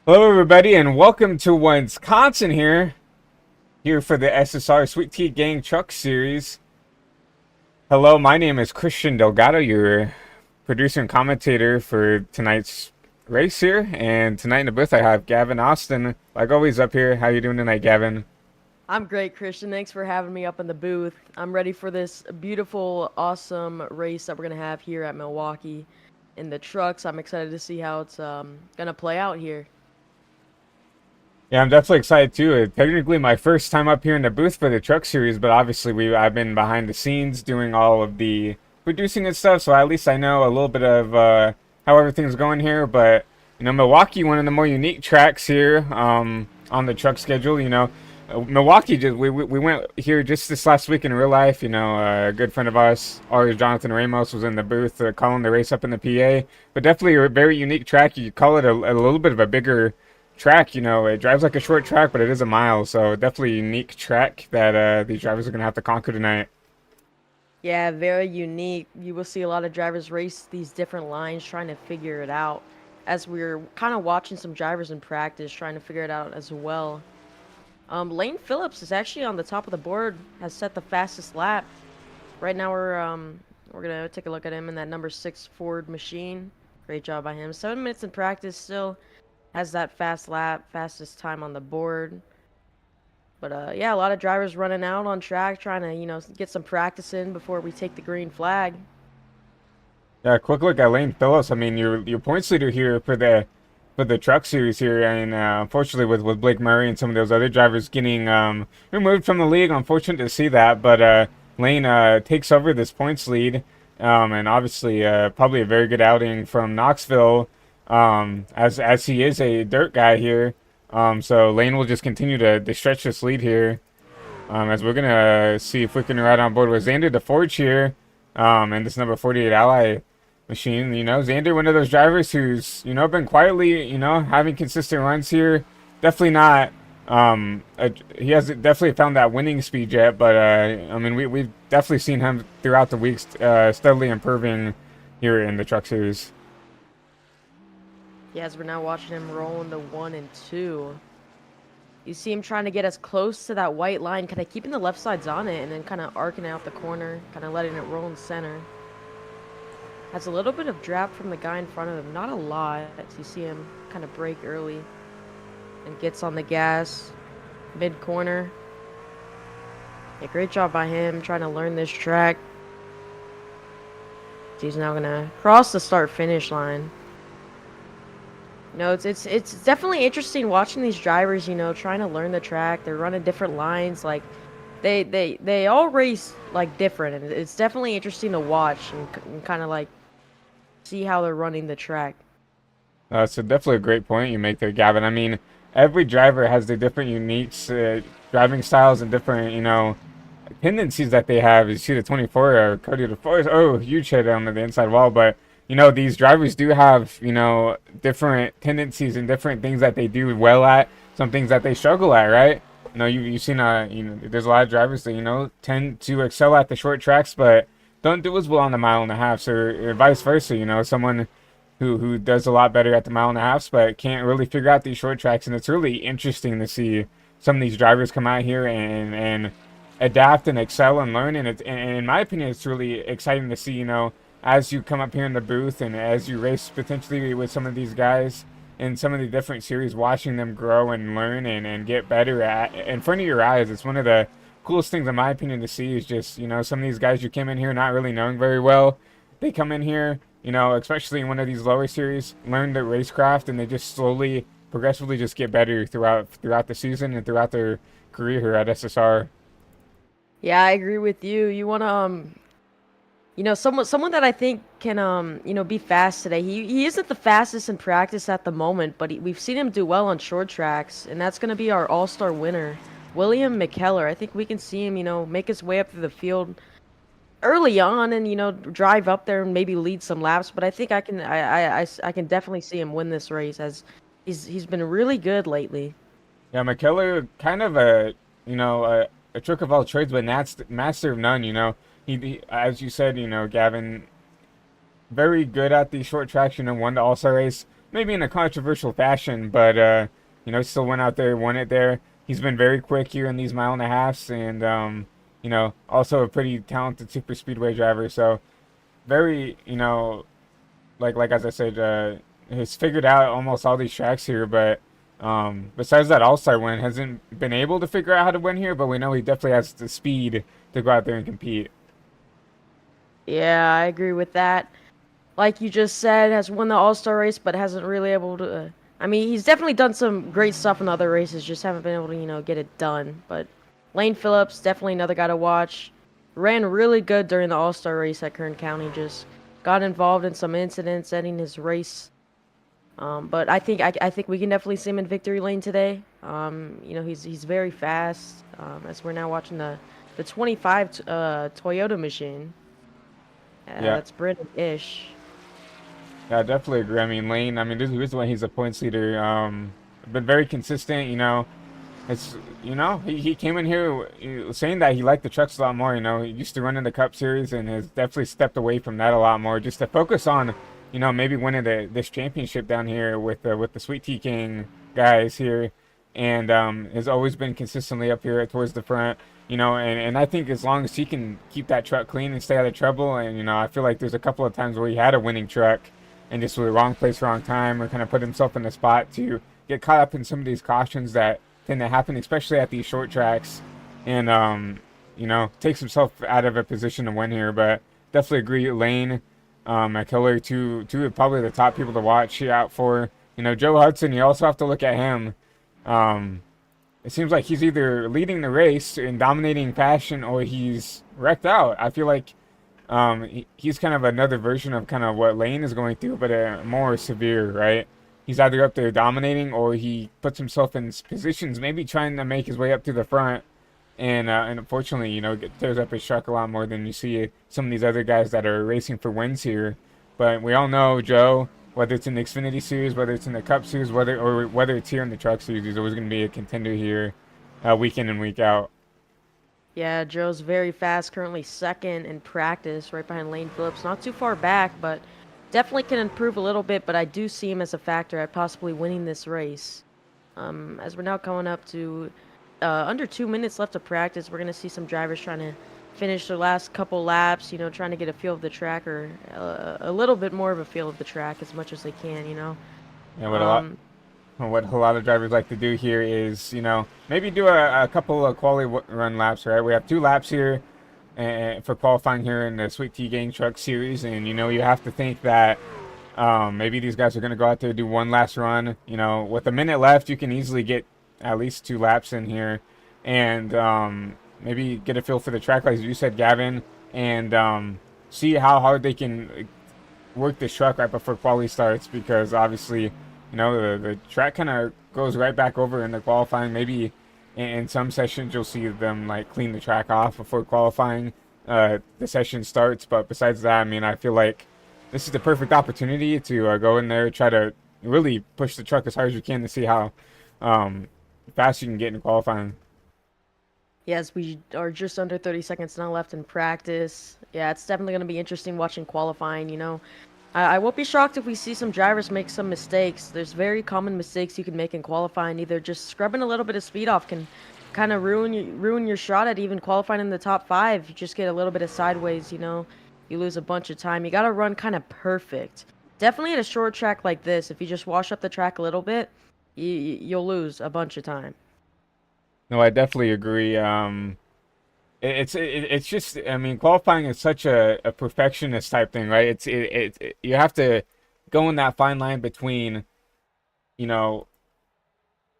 Hello, everybody, and welcome to Wisconsin here for the SSR Sweet Tea Gang Truck Series. Hello, my name is Christian Delgado, your producer and commentator for tonight's race here. And tonight in the booth, I have Gavin Austin, like always, up here. How you doing tonight, Gavin? I'm great, Christian. Thanks for having me up in the booth. I'm ready for this beautiful, awesome race that we're going to have here at Milwaukee in the trucks. I'm excited to see how it's going to play out here. Yeah, I'm definitely excited too. Technically my first time up here in the booth for the truck series, but obviously I've been behind the scenes doing all of the producing and stuff, so at least I know a little bit of how everything's going here. But Milwaukee, one of the more unique tracks here on the truck schedule. Milwaukee we went here just this last week in real life. A good friend of ours, ours Jonathan Ramos, was in the booth calling the race up in the PA. But definitely a very unique track. You could call it a little bit of a bigger track. It drives like a short track, but it is a mile, so definitely a unique track that these drivers are gonna have to conquer tonight. Yeah, very unique. You will see a lot of drivers race these different lines trying to figure it out as we're kind of watching some drivers in practice trying to figure it out as well. Lane Phillips is actually on the top of the board, has set the fastest lap. Right now we're gonna take a look at him in that number 6 Ford machine. Great job by him. 7 minutes in practice, still has that fast lap, fastest time on the board. But yeah, a lot of drivers running out on track, trying to get some practice in before we take the green flag. Yeah, quick look at Lane Phillips. I mean, your points leader here for the truck series here, and unfortunately with Blake Murray and some of those other drivers getting removed from the league, unfortunate to see that. But Lane takes over this points lead, and obviously probably a very good outing from Knoxville, as he is a dirt guy here. So Lane will just continue to stretch this lead here, as we're gonna see if we can ride on board with Xander DeForge here, and this number 48 Ally machine. Xander, one of those drivers who's been quietly having consistent runs here. Definitely not. He hasn't definitely found that winning speed yet, but I mean we've definitely seen him throughout the weeks steadily improving here in the truck series. Yeah, as we're now watching him roll into 1 and 2. You see him trying to get as close to that white line, kind of keeping the left sides on it, and then kind of arcing out the corner, kind of letting it roll in center. Has a little bit of draft from the guy in front of him, not a lot. You see him kind of brake early and gets on the gas mid-corner. Yeah, great job by him trying to learn this track. He's now going to cross the start-finish line. It's definitely interesting watching these drivers, trying to learn the track. They're running different lines, like they all race like different, and it's definitely interesting to watch and kind of like see how they're running the track. So definitely a great point you make there, Gavin. I mean, every driver has their different unique driving styles and different, tendencies that they have. You see the 24 or Cody DeForest, oh, huge hit on the inside wall, but these drivers do have, different tendencies and different things that they do well at, some things that they struggle at, right? You've seen, there's a lot of drivers that, tend to excel at the short tracks, but don't do as well on the mile and a half, or vice versa, someone who does a lot better at the mile and a half, but can't really figure out these short tracks. And it's really interesting to see some of these drivers come out here and adapt and excel and learn. And in my opinion, it's really exciting to see, as you come up here in the booth and as you race potentially with some of these guys in some of the different series, watching them grow and learn and get better in front of your eyes. It's one of the coolest things in my opinion to see is just, some of these guys you came in here not really knowing very well. They come in here, especially in one of these lower series, learn the racecraft, and they just slowly, progressively just get better throughout the season and throughout their career here at SSR. Yeah, I agree with you. You want to someone that I think can be fast today. He isn't the fastest in practice at the moment, but we've seen him do well on short tracks, and that's going to be our all-star winner, William McKellar. I think we can see him, make his way up through the field early on and drive up there and maybe lead some laps, but I think I can definitely see him win this race as he's been really good lately. Yeah, McKellar, kind of a trick of all trades, but master of none. He as you said, Gavin, very good at the short tracks. Won the All-Star race. maybe in a controversial fashion, but still went out there, won it there. He's been very quick here in these mile and a halves, and also a pretty talented super speedway driver. So very, like as I said, has figured out almost all these tracks here, but besides that All-Star win, hasn't been able to figure out how to win here. But we know he definitely has the speed to go out there and compete. Yeah, I agree with that. Like you just said, has won the All-Star race, but hasn't really able to. I mean, he's definitely done some great stuff in other races, just haven't been able to, get it done. But Lane Phillips, definitely another guy to watch. Ran really good during the All-Star race at Kern County. Just got involved in some incidents, ending his race. But I think we can definitely see him in victory lane today. He's very fast. As we're now watching the 25 Toyota machine. Yeah, That's Brennan-ish. yeah, I definitely agree. I mean, Lane. I mean, this is when he's a points leader. Been very consistent. It's he came in here saying that he liked the trucks a lot more. He used to run in the Cup Series and has definitely stepped away from that a lot more, just to focus on maybe winning this championship down here with the Sweet Tea King guys here, and has always been consistently up here towards the front. And I think as long as he can keep that truck clean and stay out of trouble, and I feel like there's a couple of times where he had a winning truck and just was the wrong place, wrong time, or kind of put himself in a spot to get caught up in some of these cautions that tend to happen, especially at these short tracks, and takes himself out of a position to win here. But definitely agree, Lane, McKellar, two of probably the top people to watch out for. Joe Hudson, you also have to look at him. Um, it seems like he's either leading the race in dominating fashion or he's wrecked out. I feel like he's kind of another version of kind of what Lane is going through, but more severe, right? He's either up there dominating or he puts himself in positions, maybe trying to make his way up to the front. And unfortunately, tears up his truck a lot more than you see some of these other guys that are racing for wins here. But we all know Joe, whether it's in the Xfinity Series, whether it's in the Cup Series, whether it's here in the Truck Series, he's always going to be a contender here, week in and week out. Yeah, Joe's very fast, currently second in practice, right behind Lane Phillips. Not too far back, but definitely can improve a little bit, but I do see him as a factor at possibly winning this race. As we're now coming up to under 2 minutes left of practice, we're going to see some drivers trying to finish their last couple laps, trying to get a feel of the track or a little bit more of a feel of the track as much as they can. And Um, what a lot of drivers like to do here is, maybe do a couple of quality run laps, right? We have 2 laps here for qualifying here in the Sweet Tea Gang Truck Series, and you have to think that maybe these guys are going to go out there and do one last run. With a minute left, you can easily get at least 2 laps in here, and maybe get a feel for the track, like you said, Gavin, and see how hard they can work this truck right before quality starts, because obviously, the track kind of goes right back over in the qualifying. Maybe in some sessions you'll see them like clean the track off before qualifying the session starts. But besides that, I mean, I feel like this is the perfect opportunity to go in there, try to really push the truck as hard as you can to see how fast you can get in qualifying. yes, we are just under 30 seconds now left in practice. Yeah, it's definitely going to be interesting watching qualifying. I won't be shocked if we see some drivers make some mistakes. There's very common mistakes you can make in qualifying. Either just scrubbing a little bit of speed off can kind of ruin your shot at even qualifying in the top 5. You just get a little bit of sideways, you lose a bunch of time. You got to run kind of perfect. Definitely at a short track like this, if you just wash up the track a little bit, you'll lose a bunch of time. No, I definitely agree. It's just, I mean, qualifying is such a perfectionist type thing, right? You have to go in that fine line between, you know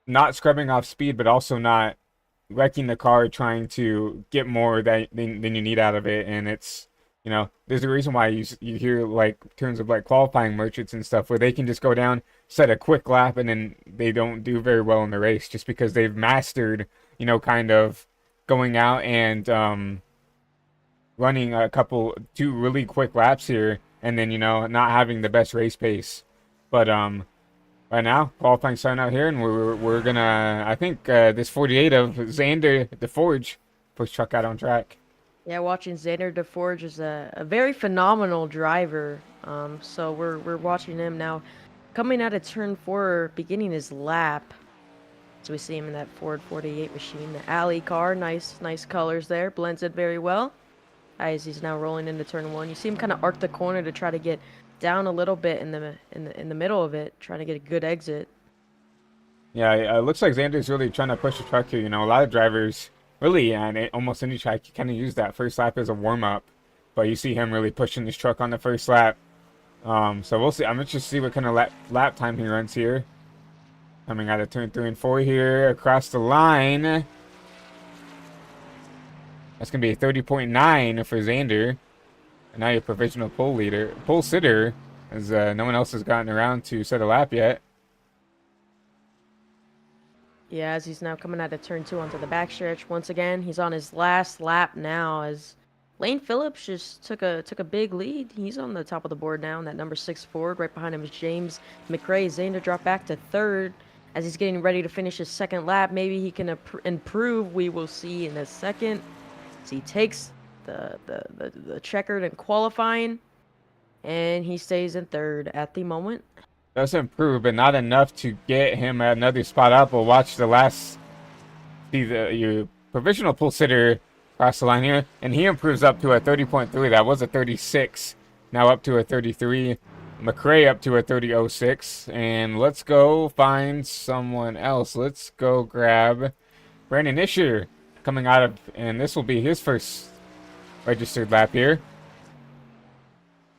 not scrubbing off speed, but also not wrecking the car trying to get more than you need out of it. And it's, there's a reason why you hear like terms of like qualifying merchants and stuff where they can just go down, set a quick lap, and then they don't do very well in the race just because they've mastered, kind of going out and running 2 really quick laps here, and then not having the best race pace. But right now, qualifying starting out here, and we're gonna, I think, this 48 of Xander DeForge push truck out on track. Yeah, watching Xander DeForge is a very phenomenal driver. So we're watching him now coming out of turn 4, beginning his lap. So we see him in that Ford 48 machine. The alley car, nice colors there. Blends it very well. As he's now rolling into turn 1. You see him kind of arc the corner to try to get down a little bit in the middle of it, trying to get a good exit. Yeah, it looks like Xander's really trying to push the truck here. You know, a lot of drivers, really, and almost any track, you kind of use that first lap as a warm-up. But you see him really pushing this truck on the first lap. So we'll see. I'm interested to see what kind of lap time he runs here. Coming out of turn 3 and 4 here, across the line. That's going to be a 30.9 for Xander. And now your provisional pole sitter, as no one else has gotten around to set a lap yet. Yeah, as he's now coming out of turn 2 onto the backstretch. Once again, he's on his last lap now as Lane Phillips just took a big lead. He's on the top of the board now in that number 6 Ford. Right behind him is James McRae. Xander dropped back to 3rd as he's getting ready to finish his 2nd lap. Maybe he can improve. We will see in a second. So he takes the checkered in qualifying, and he stays in 3rd at the moment. Does improve, but not enough to get him another spot up. We'll watch the last, see your provisional pole sitter cross the line here, and he improves up to a 30.3. That was a 36, now up to a 33. McRae up to a 30.06, and let's go find someone else. Let's go grab Brandon Isher coming out of, and this will be his first registered lap here.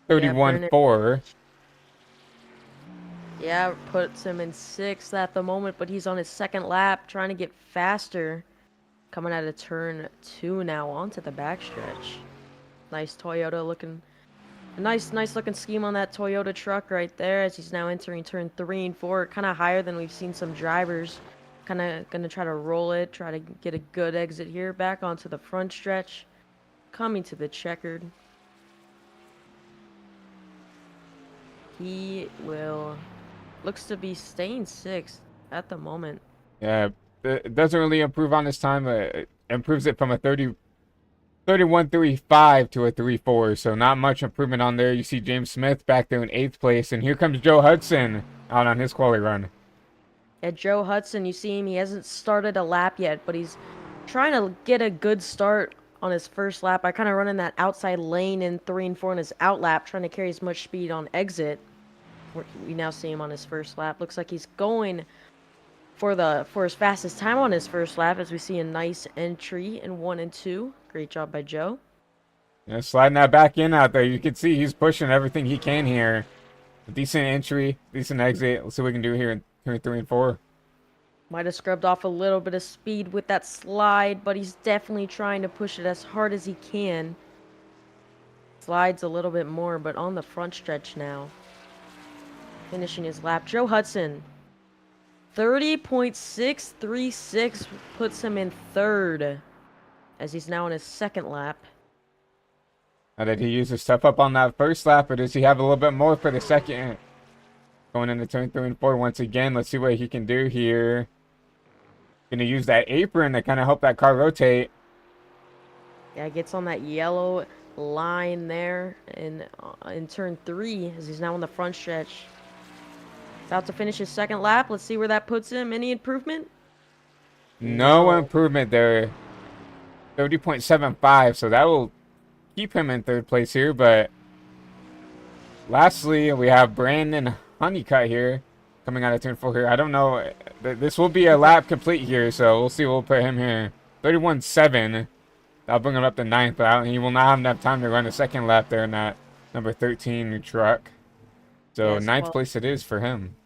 31.4. Yeah, puts him in 6th at the moment, but he's on his 2nd lap, trying to get faster. Coming out of turn 2 now onto the backstretch. Nice Toyota looking, a nice looking scheme on that Toyota truck right there as he's now entering turn 3 and 4. Kind of higher than we've seen some drivers. Kind of going to try to roll it, try to get a good exit here. Back onto the front stretch. Coming to the checkered. He will... looks to be staying 6th at the moment. Yeah, it doesn't really improve on this time. It improves it from a 31.35 to a 3.4, so not much improvement on there. You see James Smith back there in 8th place, and here comes Joe Hudson out on his quali run. Yeah, Joe Hudson, you see him, he hasn't started a lap yet, but he's trying to get a good start on his first lap. I kind of run in that outside lane in 3 and 4 in his out lap, trying to carry as much speed on exit. We now see him on his first lap. Looks like he's going for his fastest time on his first lap, as we see a nice entry in 1 and 2. Great job by Joe. Yeah, sliding that back in out there. You can see he's pushing everything he can here. A decent entry, decent exit. Let's see what we can do here in turn 3 and 4. Might have scrubbed off a little bit of speed with that slide, but he's definitely trying to push it as hard as he can. Slides a little bit more, but on the front stretch now. Finishing his lap. Joe Hudson, 30.636 puts him in 3rd, as he's now on his 2nd lap. Now that he used his stuff up on that first lap, or does he have a little bit more for the second? Going into turn 3 and 4 once again. Let's see what he can do here. Gonna use that apron to kind of help that car rotate. Yeah, gets on that yellow line there in turn 3, as he's now on the front stretch. About to finish his 2nd lap. Let's see where that puts him. Any improvement? No improvement there. 30.75, so that will keep him in 3rd place here. But lastly, we have Brandon Honeycutt here coming out of turn 4 here. I don't know. This will be a lap complete here, so we'll see. We'll put him here. 31.7. That'll bring him up to 9th, but he will not have enough time to run a 2nd lap there in that number 13 truck. So yes, 9th place it is for him.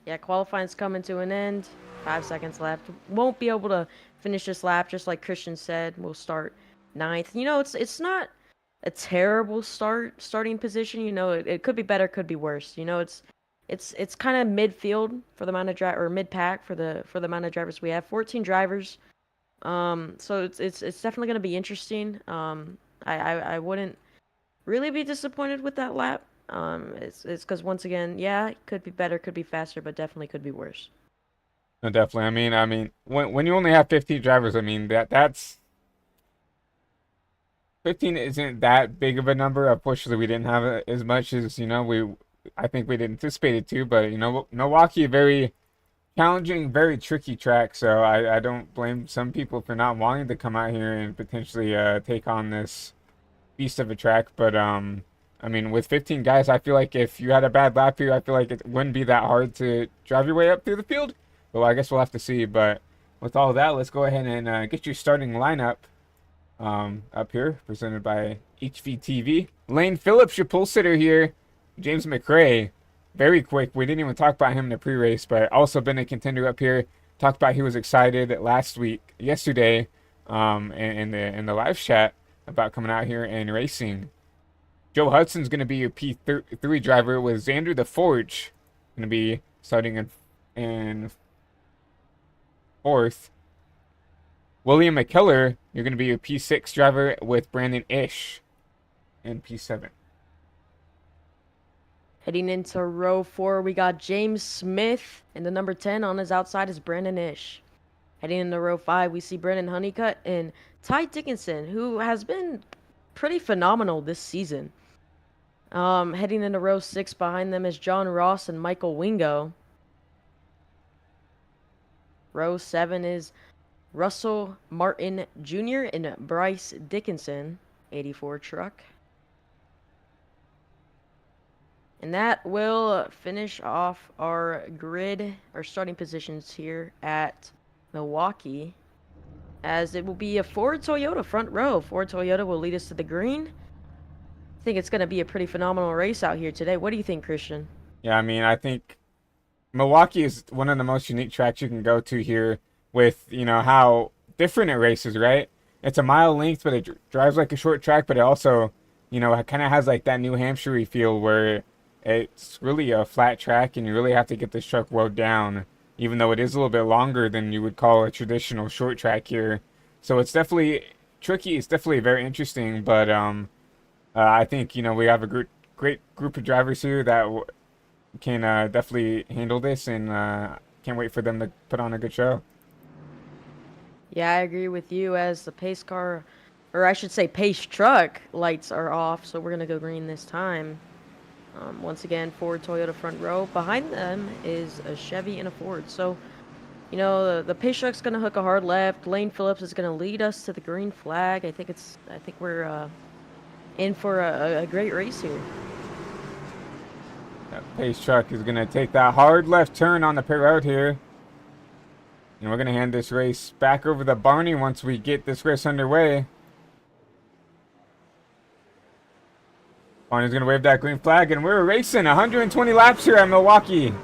Yeah, qualifying's coming to an end. 5 seconds left. Won't be able to finish this lap, just like Christian said. We'll start 9th. You know, it's not a terrible starting position. You know, it could be better, could be worse. You know, it's kind of midfield for the amount of or mid pack for the amount of drivers we have. 14 drivers. So it's definitely going to be interesting. I wouldn't really be disappointed with that lap. It's because once again, yeah, it could be better, could be faster, but definitely could be worse. No, definitely. I mean, when you only have 15 drivers, I mean that's 15 isn't that big of a number. Unfortunately, we didn't have as much as we I think we'd anticipated to, but you know, Milwaukee, very challenging, very tricky track, so I don't blame some people for not wanting to come out here and potentially take on this beast of a track. But I mean, with 15 guys, I feel like if you had a bad lap here, I feel like it wouldn't be that hard to drive your way up through the field. Well, I guess we'll have to see. But with all that, let's go ahead and get your starting lineup up here, presented by HVTV. Lane Phillips, your pole sitter here. James McRae, very quick. We didn't even talk about him in the pre-race, but also been a contender up here. Talked about he was excited yesterday, in the live chat about coming out here and racing. Joe Hudson's going to be your P3 driver, with Xander the Forge going to be starting in fourth. William McKellar, you're going to be your P6 driver, with Brandon Ish in P7. Heading into row 4, we got James Smith, and the number 10 on his outside is Brandon Ish. Heading into row 5, we see Brendan Honeycutt and Ty Dickinson, who has been pretty phenomenal this season. Heading into row 6, behind them is John Ross and Michael Wingo. Row 7 is Russell Martin Jr. and Bryce Dickinson, 84 truck. And that will finish off our grid, our starting positions here at Milwaukee, as it will be a Ford Toyota front row. Ford Toyota will lead us to the green. I think it's going to be a pretty phenomenal race out here today. What do you think, Christian? Yeah, I mean, I think Milwaukee is one of the most unique tracks you can go to here, with, you know, how different it races, right? It's a mile length, but it drives like a short track, but it also, you know, it kind of has like that New Hampshire feel, where it's really a flat track and you really have to get this truck rode down, even though it is a little bit longer than you would call a traditional short track here. So it's definitely tricky. It's definitely very interesting, but I think, you know, we have a great group of drivers here that can definitely handle this, and can't wait for them to put on a good show. Yeah, I agree with you, as the pace car, or I should say pace truck, lights are off, so we're going to go green this time. Once again, Ford Toyota front row. Behind them is a Chevy and a Ford. So, you know, the pace truck's going to hook a hard left. Lane Phillips is going to lead us to the green flag. I think we're in for a great race here. That pace truck is going to take that hard left turn on the pit road here. And we're going to hand this race back over to Barney once we get this race underway. Barney's going to wave that green flag, and we're racing 120 laps here at Milwaukee.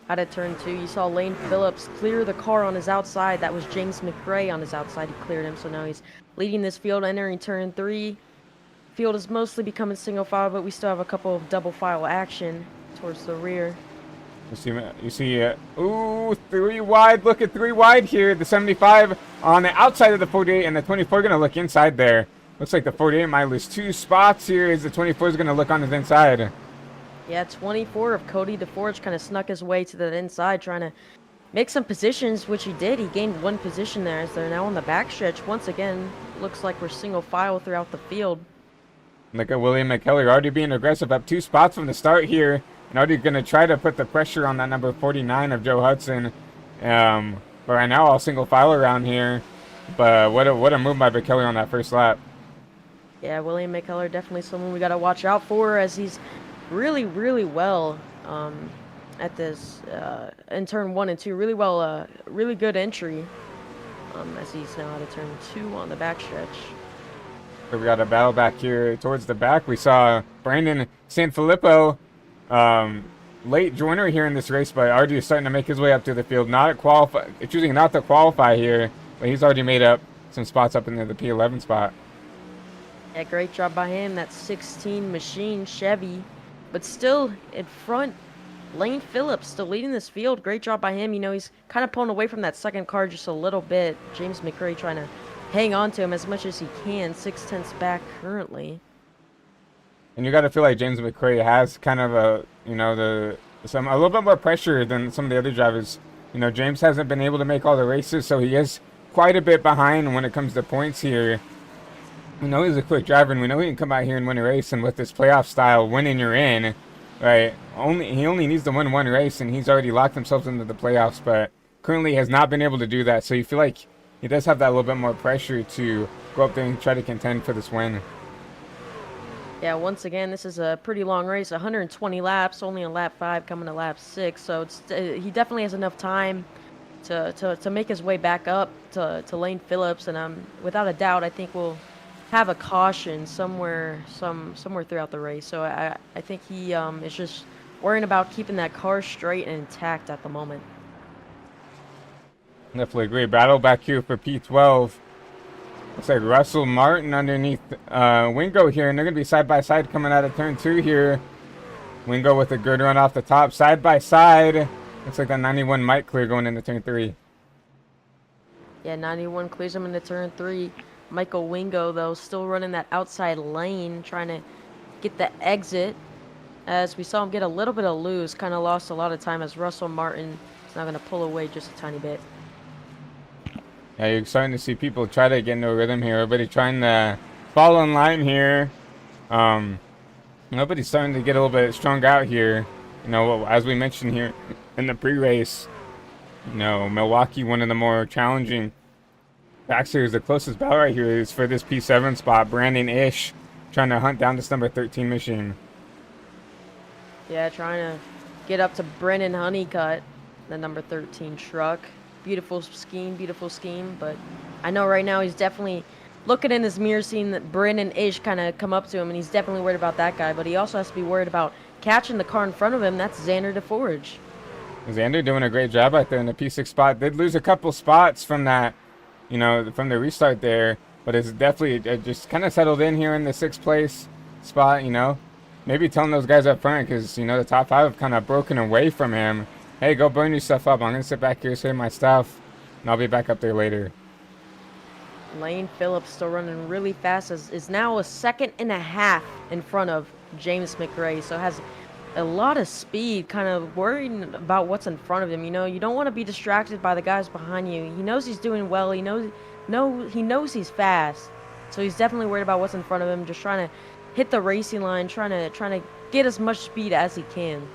Out of turn 2, you saw Lane Phillips clear the car on his outside. That was James McRae on his outside. He cleared him, so now he's leading this field, entering turn 3. Field is mostly becoming single file, but we still have a couple of double file action towards the rear. You see, ooh, 3 wide. Look at 3 wide here. The 75 on the outside of the 48, and the 24 going to look inside there. Looks like the 48 might lose 2 spots here, as the 24 is going to look on his inside. Yeah, 24 of Cody DeForge kind of snuck his way to the inside, trying to make some positions, which he did. He gained 1 position there, as they're now on the backstretch. Once again, looks like we're single file throughout the field. Look at William McKellar already being aggressive, up 2 spots from the start here. And already going to try to put the pressure on that number 49 of Joe Hudson. But right now, all single file around here. But what a move by McKellar on that first lap. Yeah, William McKellar, definitely someone we got to watch out for, as he's really, really well at this in turn 1 and 2. Really well, really good entry, as he's now out of turn 2 on the backstretch. So we got a battle back here towards the back. We saw Brandon Sanfilippo, late joiner here in this race, but already starting to make his way up to the field. Choosing not to qualify here, but he's already made up some spots up in the P11 spot. Yeah, great job by him. That 16 machine Chevy, but still in front. Lane Phillips still leading this field. Great job by him. You know, he's kind of pulling away from that second car just a little bit. James McRae trying to hang on to him as much as he can. 6/10 back currently. And you got to feel like James McRae has kind of a little bit more pressure than some of the other drivers You know, James hasn't been able to make all the races, so he is quite a bit behind when it comes to points here. We know he's a quick driver, and we know he can come out here and win a race. And with this playoff style, winning you're in, right? He only needs to win one race, and he's already locked himself into the playoffs. But currently has not been able to do that. So you feel like he does have that little bit more pressure to go up there and try to contend for this win. Yeah, once again, this is a pretty long race, 120 laps, only on lap 5 coming to lap 6. So it's he definitely has enough time to make his way back up to Lane Phillips, and without a doubt, I think we'll have a caution somewhere throughout the race. So I think he is just worrying about keeping that car straight and intact at the moment. Definitely agree. Battle back here for P12. Looks like Russell Martin underneath Wingo here, and they're going to be side by side coming out of turn 2 here. Wingo with a good run off the top, side by side. Looks like that 91 might clear going into turn 3. Yeah, 91 clears him into turn 3. Michael Wingo, though, still running that outside lane, trying to get the exit. As we saw him get a little bit of loose, kind of lost a lot of time as Russell Martin is now going to pull away just a tiny bit. Yeah, you're starting to see people try to get into a rhythm here. Everybody trying to fall in line here. Nobody's starting to get a little bit strung out here. You know, as we mentioned here in the pre-race, you know, Milwaukee, one of the more challenging tracks here. The closest battle right here is for this P7 spot. Brandon Ish trying to hunt down this number 13 machine. Yeah, trying to get up to Brennan Honeycutt, the number 13 truck. Beautiful scheme, but I know right now he's definitely looking in his mirror, seeing that Brennan Ish kind of come up to him, and he's definitely worried about that guy, but he also has to be worried about catching the car in front of him. That's Xander DeForge. Xander doing a great job out there in the P6 spot. Did lose a couple spots from that, you know, from the restart there, but it's definitely just kind of settled in here in the 6th place spot, you know. Maybe telling those guys up front, because, you know, the top 5 have kind of broken away from him. Hey, go burn your stuff up. I'm going to sit back here, save my stuff, and I'll be back up there later. Lane Phillips still running really fast, is now a 2.5 in front of James McRae, so has a lot of speed, kind of worrying about what's in front of him. You know, you don't want to be distracted by the guys behind you. He knows he's doing well. He knows he's fast, so he's definitely worried about what's in front of him, just trying to hit the racing line, trying to get as much speed as he can.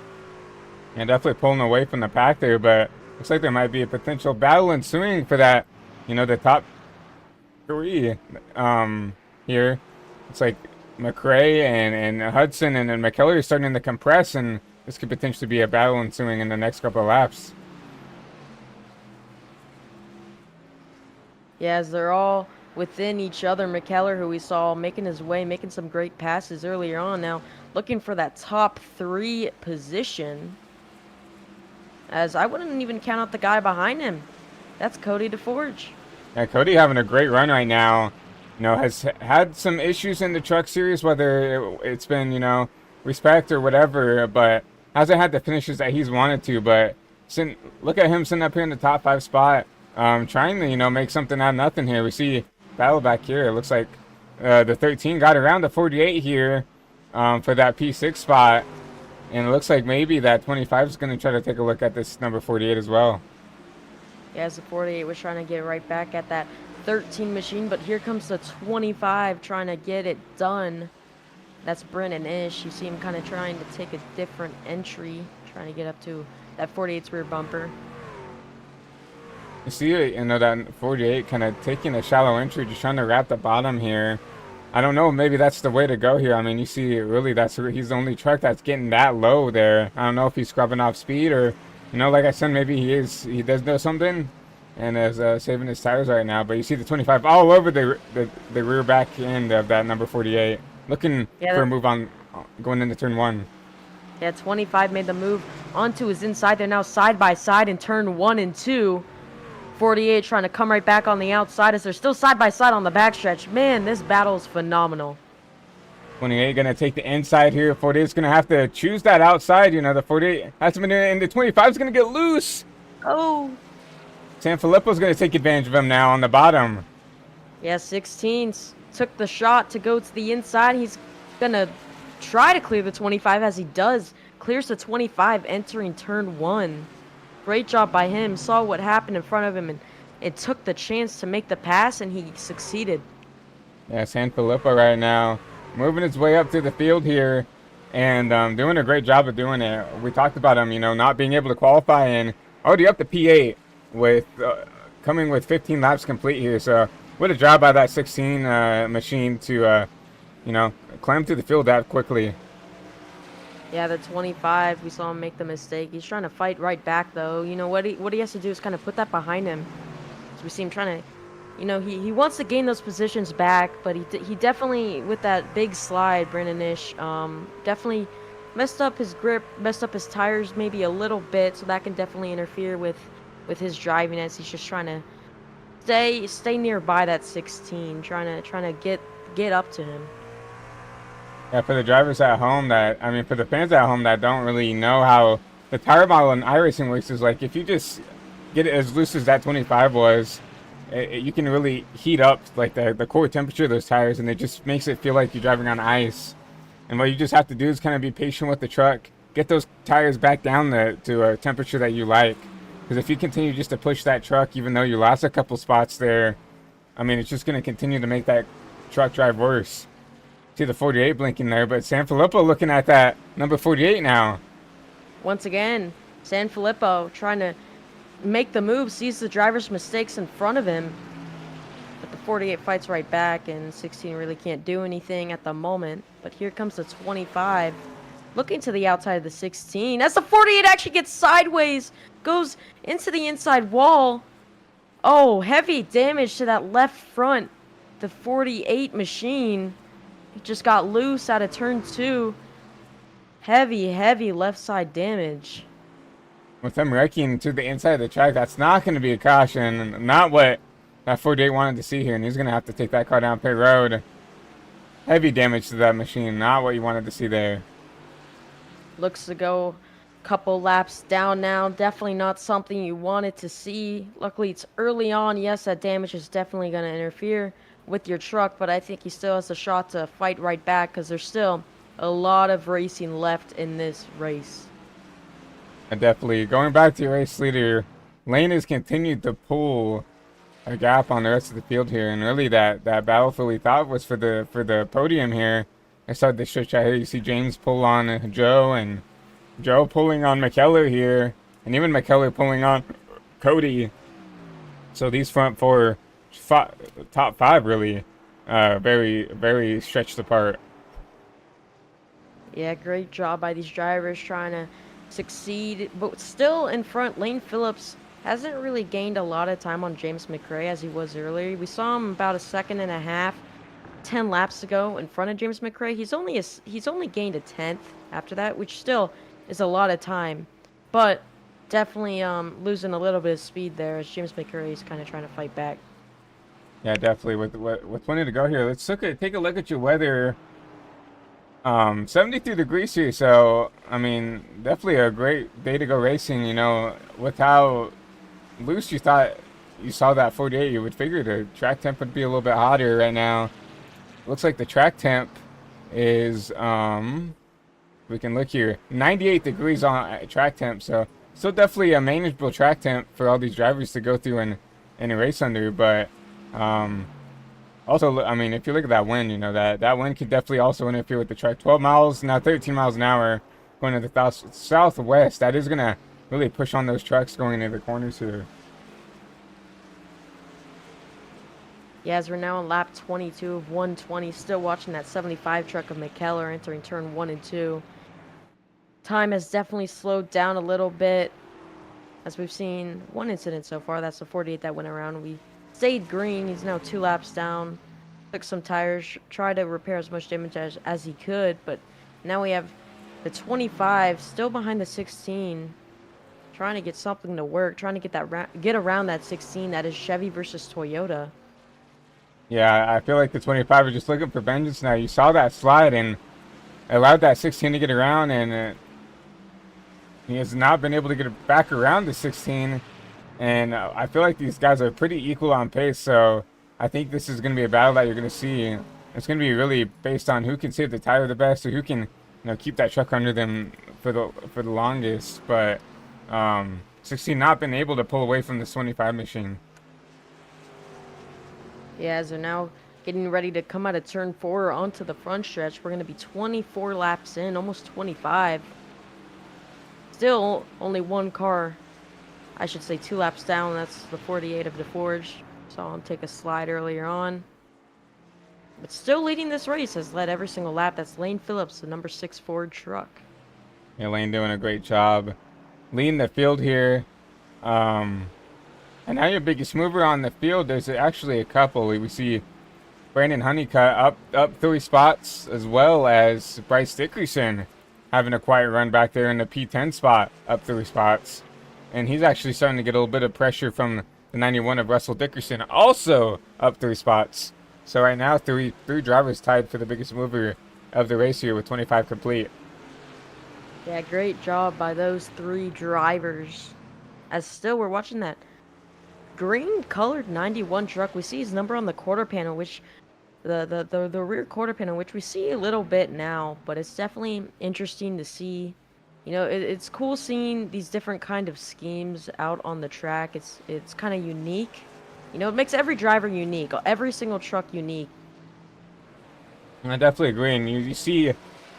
And definitely pulling away from the pack there, but looks like there might be a potential battle ensuing for that, you know, the top 3 here. It's like McRae and Hudson and then McKellar are starting to compress, and this could potentially be a battle ensuing in the next couple of laps. Yeah, as they're all within each other. McKellar, who we saw making his way, making some great passes earlier on, now looking for that top 3 position. As I wouldn't even count out the guy behind him. That's Cody DeForge. Yeah, Cody having a great run right now. You know, has had some issues in the truck series, whether it's been, you know, respect or whatever, but hasn't had the finishes that he's wanted to. But look at him sitting up here in the top 5 spot, trying to, you know, make something out of nothing here. We see battle back here. It looks like the 13 got around the 48 here for that P6 spot. And it looks like maybe that 25 is going to try to take a look at this number 48 as well. Yeah, as the 48 was trying to get right back at that 13 machine, but here comes the 25 trying to get it done. That's Brennan Ish. You see him kind of trying to take a different entry, trying to get up to that 48's rear bumper. You see, you know, that 48 kind of taking a shallow entry, just trying to wrap the bottom here. I don't know, maybe that's the way to go here. I mean, you see, really, he's the only truck that's getting that low there. I don't know if he's scrubbing off speed or, you know, like I said, maybe he does know something and is saving his tires right now. But you see the 25 all over the rear back end of that number 48, looking for a move on going into turn 1. Yeah, 25 made the move onto his inside. They're now side by side in turn 1 and 2. 48 trying to come right back on the outside as they're still side by side on the backstretch. Man, this battle is phenomenal. 28 going to take the inside here. 48 is going to have to choose that outside. You know, the 48 has been in, and the 25 is going to get loose. Oh. Sanfilippo's going to take advantage of him now on the bottom. Yeah, 16s took the shot to go to the inside. He's going to try to clear the 25 as he does. Clears the 25 entering turn 1. Great job by him. Saw what happened in front of him and it took the chance to make the pass, and he succeeded. Yeah, San Filippo right now moving his way up to the field here and doing a great job of doing it. We talked about him, not being able to qualify and already up to P8 with coming with 15 laps complete here. So what a job by that 16 machine to, climb through the field that quickly. Yeah, the 25, we saw him make the mistake. He's trying to fight right back, though. What he has to do is kind of put that behind him. So we see him trying to, he wants to gain those positions back, but he definitely, with that big slide, Brandon Ish, definitely messed up his grip, messed up his tires maybe a little bit, so that can definitely interfere with his driving as he's just trying to stay nearby that 16, trying to get up to him. Yeah, for the drivers at home for the fans at home that don't really know how the tire model in iRacing works is like if you just get it as loose as that 25 was, you can really heat up like the core temperature of those tires, and it just makes it feel like you're driving on ice. And what you just have to do is kind of be patient with the truck, get those tires back down to a temperature that you like. Because if you continue just to push that truck, even though you lost a couple spots there, it's just going to continue to make that truck drive worse. See the 48 blinking there, but San Filippo looking at that number 48 now. Once again, San Filippo trying to make the move, sees the driver's mistakes in front of him, but the 48 fights right back, and 16 really can't do anything at the moment. But here comes the 25, looking to the outside of the 16, as the 48 actually gets sideways, goes into the inside wall. Oh, heavy damage to that left front. The 48 machine, it just got loose out of turn 2. Heavy left side damage. With them wrecking to the inside of the track, that's not going to be a caution. Not what that 48 wanted to see here, and he's going to have to take that car down pit road. Heavy damage to that machine, not what you wanted to see there. Looks to go a couple laps down now. Definitely not something you wanted to see. Luckily, it's early on. Yes, that damage is definitely going to interfere with your truck, but I think he still has a shot to fight right back because there's still a lot of racing left in this race. And definitely going back to your race leader, Lane has continued to pull a gap on the rest of the field here, and really that battlefield we thought was for the podium here. I started to stretch out here. You see James pull on Joe, and Joe pulling on McKellar here, and even McKellar pulling on Cody. So these front four, top five really, very, very stretched apart. Yeah, great job by these drivers trying to succeed, but still in front. Lane Phillips hasn't really gained a lot of time on James McRae as he was earlier. We saw him about a second and a half, 10 laps ago in front of James McRae. He's only gained a tenth after that, which still is a lot of time, but definitely losing a little bit of speed there as James McRae is kind of trying to fight back. Yeah, definitely. With plenty to go here, let's take a look at your weather. 73 degrees here, so definitely a great day to go racing. With how loose you thought you saw that 48, you would figure the track temp would be a little bit hotter right now. Looks like the track temp is we can look here, 98 degrees on track temp, so still definitely a manageable track temp for all these drivers to go through and race under. But also, if you look at that wind, that wind could definitely also interfere with the track. 12 miles, now 13 miles an hour going to the southwest. That is going to really push on those trucks going into the corners here. Yeah, as we're now on lap 22 of 120, still watching that 75 truck of McKellar entering turn 1 and 2. Time has definitely slowed down a little bit, as we've seen one incident so far. That's the 48 that went around. We stayed green. He's now 2 laps down. Took some tires, tried to repair as much damage as he could, but now we have the 25 still behind the 16, trying to get something to work, trying to get around that 16. That is Chevy versus Toyota. Yeah, I feel like the 25 are just looking for vengeance now. You saw that slide and allowed that 16 to get around, and he has not been able to get it back around the 16. And I feel like these guys are pretty equal on pace, so I think this is going to be a battle that you're going to see. It's going to be really based on who can save the tire the best, or who can keep that truck under them for the longest. But 16 not been able to pull away from this 25 machine. Yeah, so now getting ready to come out of turn 4 onto the front stretch. We're going to be 24 laps in, almost 25. Still only one car, I should say 2 laps down. That's the 48 of DeForge. Saw him take a slide earlier on. But still leading this race, has led every single lap. That's Lane Phillips, the number 6 Ford truck. Yeah, Lane doing a great job leading the field here. And now your biggest mover on the field, there's actually a couple. We see Brandon Honeycutt up 3 spots, as well as Bryce Dickerson having a quiet run back there in the P10 spot, up 3 spots. And he's actually starting to get a little bit of pressure from the 91 of Russell Dickerson, also up 3 spots. So right now, three drivers tied for the biggest mover of the race here with 25 complete. Yeah, great job by those 3 drivers. As still, we're watching that green-colored 91 truck. We see his number on the quarter panel, which the rear quarter panel, which we see a little bit now, but it's definitely interesting to see. You know, it's cool seeing these different kind of schemes out on the track. It's kind of unique. You know, it makes every driver unique, every single truck unique. I definitely agree, and you see,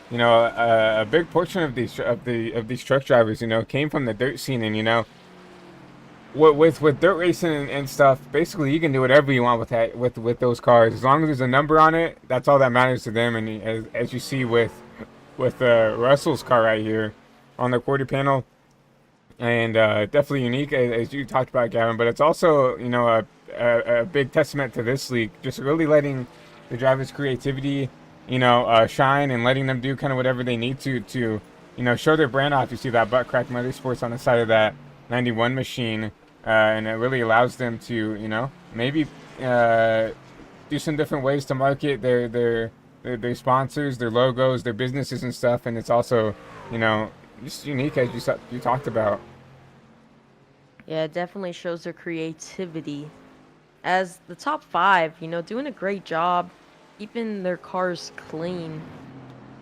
you know, a big portion of these truck drivers, you know, came from the dirt scene, and you know, with dirt racing and stuff, basically you can do whatever you want with those cars, as long as there's a number on it. That's all that matters to them. And as you see with Russell's car right here on the quarter panel, and definitely unique as you talked about, Gavin. But it's also, you know, a big testament to this league, just really letting the drivers' creativity, you know, shine, and letting them do kind of whatever they need to you know, show their brand off. You see that butt crack Motorsports on the side of that 91 machine, and it really allows them to, you know, maybe do some different ways to market their sponsors, their logos, their businesses and stuff. And it's also, you know, just unique, as you talked about. Yeah, it definitely shows their creativity. As the top 5, you know, doing a great job keeping their cars clean.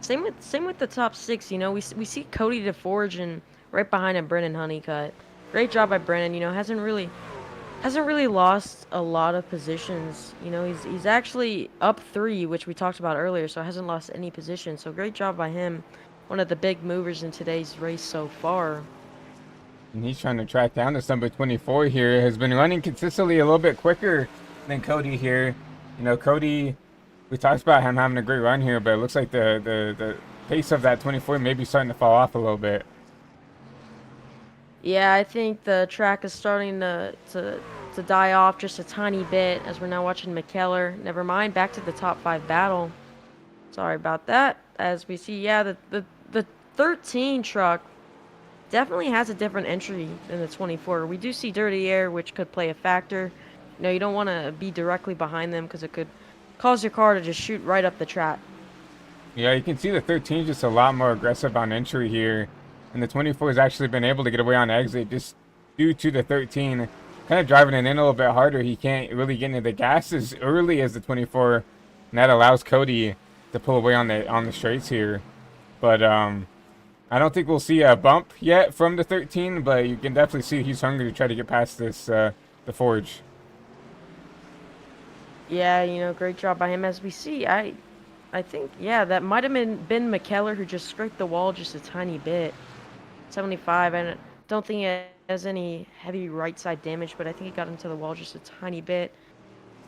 Same with the top 6. You know, we see Cody DeForge, and right behind him Brennan Honeycutt. Great job by Brennan. You know, hasn't really lost a lot of positions. You know, he's actually up 3, which we talked about earlier, so hasn't lost any position. So great job by him. One of the big movers in today's race so far. And he's trying to track down this number 24 here. Has been running consistently a little bit quicker than Cody here. You know, Cody, we talked about him having a great run here, but it looks like the pace of that 24 may be starting to fall off a little bit. Yeah, I think the track is starting to die off just a tiny bit, as we're now watching McKellar. Never mind, back to the top 5 battle. Sorry about that. As we see, yeah, the 13 truck definitely has a different entry than the 24. We do see dirty air, which could play a factor. You know, you don't want to be directly behind them, because it could cause your car to just shoot right up the track. Yeah, you can see the 13 is just a lot more aggressive on entry here. And the 24 has actually been able to get away on exit just due to the 13 kind of driving it in a little bit harder. He can't really get into the gas as early as the 24, and that allows Cody to pull away on the straights here. But I don't think we'll see a bump yet from the 13, but you can definitely see he's hungry to try to get past this the Forge. Yeah, you know, great job by him. As we see, I think, yeah, that might have been McKellar, who just scraped the wall just a tiny bit. 75, I don't think he has any heavy right side damage, but I think he got into the wall just a tiny bit.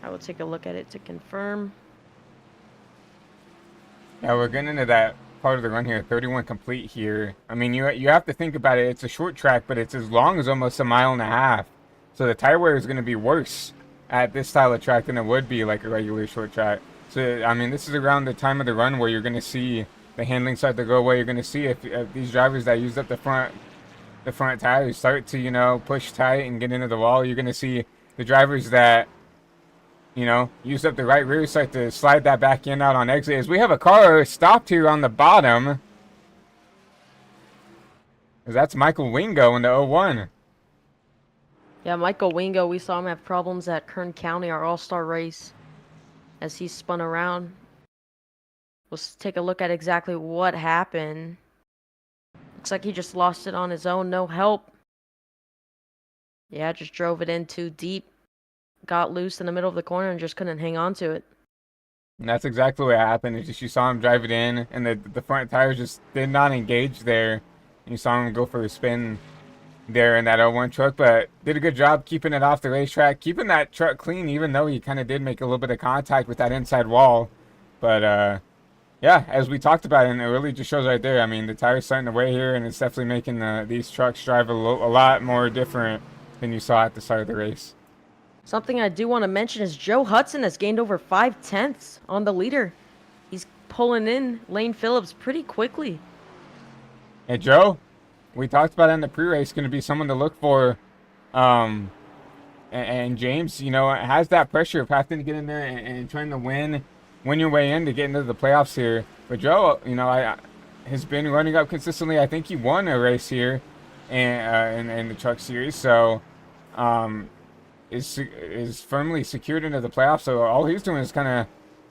I will take a look at it to confirm. Yeah, we're getting into that part of the run here, 31 complete here. I mean, you have to think about it. It's a short track, but it's as long as almost a mile and a half. So the tire wear is going to be worse at this style of track than it would be like a regular short track. So, I mean, this is around the time of the run where you're going to see the handling start to go away. You're going to see if these drivers that used up the front tires start to, you know, push tight and get into the wall. You're going to see the drivers that, you know, used up the right rear start to slide that back in out on exit. As we have a car stopped here on the bottom. That's Michael Wingo in the 01. Yeah, Michael Wingo, we saw him have problems at Kern County, our all-star race, as he spun around. Let's take a look at exactly what happened. Looks like he just lost it on his own, no help. Yeah, just drove it in too deep, got loose in the middle of the corner, and just couldn't hang on to it. And that's exactly what happened. It's just you saw him drive it in, and the front tires just did not engage there. You saw him go for a spin there in that 01 truck, but did a good job keeping it off the racetrack, keeping that truck clean, even though he kind of did make a little bit of contact with that inside wall. But yeah, as we talked about, and it really just shows right there. I mean, the tires starting to wear here, and it's definitely making these trucks drive a lot more different than you saw at the start of the race. Something I do want to mention is Joe Hudson has gained over 5/10 on the leader. He's pulling in Lane Phillips pretty quickly. Hey, Joe, we talked about in the pre-race going to be someone to look for. Um, and James, has that pressure of having to get in there and trying to win your way in to get into the playoffs here. But Joe, has been running up consistently. I think he won a race here, in the Truck Series. So, is firmly secured into the playoffs. So all he's doing is kind of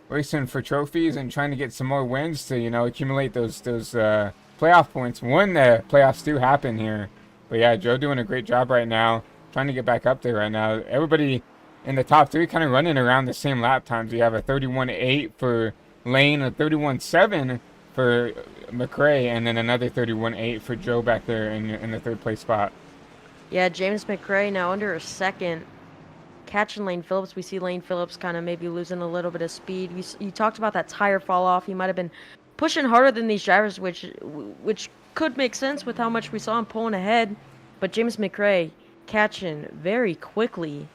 racing for trophies and trying to get some more wins to accumulate those playoff points when the playoffs do happen here. But yeah, Joe doing a great job right now, trying to get back up there right now. Everybody in the top three kind of running around the same lap times. You have a 31.8 for Lane, a 31.7 for McRae, and then another 31.8 for Joe back there in the third place spot. Yeah, James McRae now under a second. Catching Lane Phillips, we see Lane Phillips kind of maybe losing a little bit of speed. You talked about that tire fall off. He might have been pushing harder than these drivers, which could make sense with how much we saw him pulling ahead. But James McRae catching very quickly.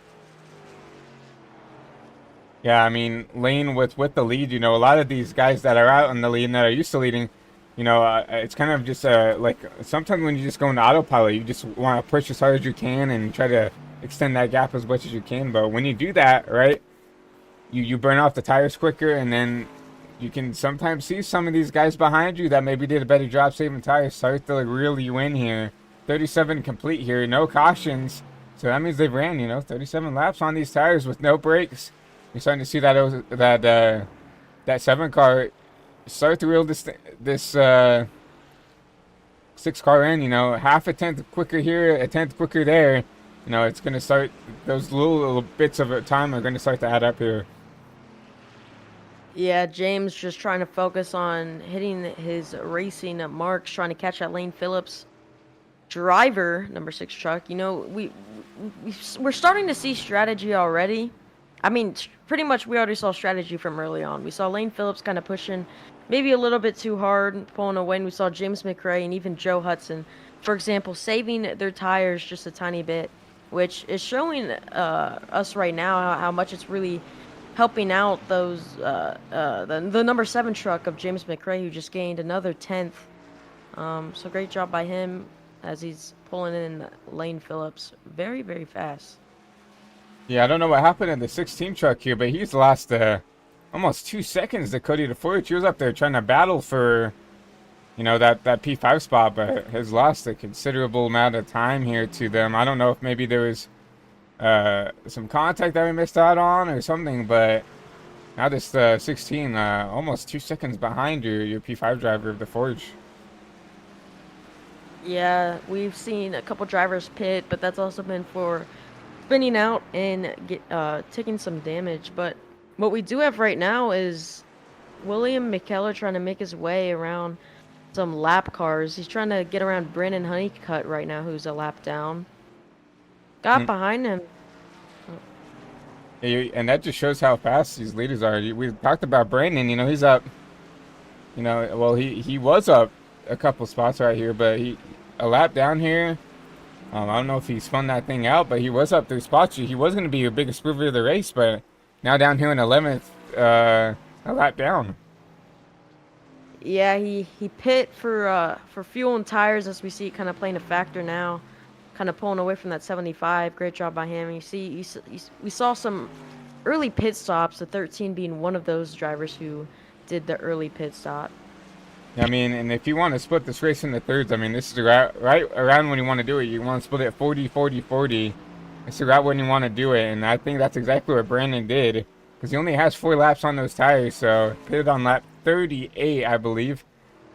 Yeah, I mean, Lane with the lead, a lot of these guys that are out in the lead and that are used to leading, it's kind of just like sometimes when you just go into autopilot, you just want to push as hard as you can and try to extend that gap as much as you can. But when you do that, right, you burn off the tires quicker, and then you can sometimes see some of these guys behind you that maybe did a better job saving tires start to like really win here. 37 complete here, no cautions. So that means they've ran, 37 laps on these tires with no brakes. You're starting to see that 7 car start to reel this 6 car in, half a tenth quicker here, a tenth quicker there. It's going to start, those little bits of time are going to start to add up here. Yeah, James just trying to focus on hitting his racing marks, trying to catch that Lane Phillips driver, number 6 truck. We're starting to see strategy already. I mean, pretty much we already saw strategy from early on. We saw Lane Phillips kind of pushing maybe a little bit too hard, pulling away, and we saw James McRae and even Joe Hudson, for example, saving their tires just a tiny bit, which is showing us right now how much it's really helping out those the number 7 truck of James McRae, who just gained another 10th. So great job by him as he's pulling in Lane Phillips very, very fast. Yeah, I don't know what happened in the 16 truck here, but he's lost almost 2 seconds to Cody DeForge. He was up there trying to battle for that P5 spot, but has lost a considerable amount of time here to them. I don't know if maybe there was some contact that we missed out on or something, but now this 16 almost 2 seconds behind your P5 driver of DeForge. Yeah, we've seen a couple drivers pit, but that's also been for spinning out and taking some damage. But what we do have right now is William McKellar trying to make his way around some lap cars. He's trying to get around Brennan Honeycutt right now, who's a lap down. Got behind him. And that just shows how fast these leaders are. We talked about Brandon, he's up. Well, he was up a couple spots right here, but a lap down here. I don't know if he spun that thing out, but he was up 3 spots. He was going to be your biggest mover of the race, but now down here in 11th, a lap down. Yeah, he pit for fuel and tires, as we see kind of playing a factor now, kind of pulling away from that 75. Great job by him. We saw some early pit stops, the 13 being one of those drivers who did the early pit stop. I mean, and if you want to split this race into thirds, I mean, this is the route, right around when you want to do it. You want to split it 40, 40, 40. It's the route when you want to do it, and I think that's exactly what Brandon did, because he only has 4 laps on those tires, so pitted on lap 38, I believe.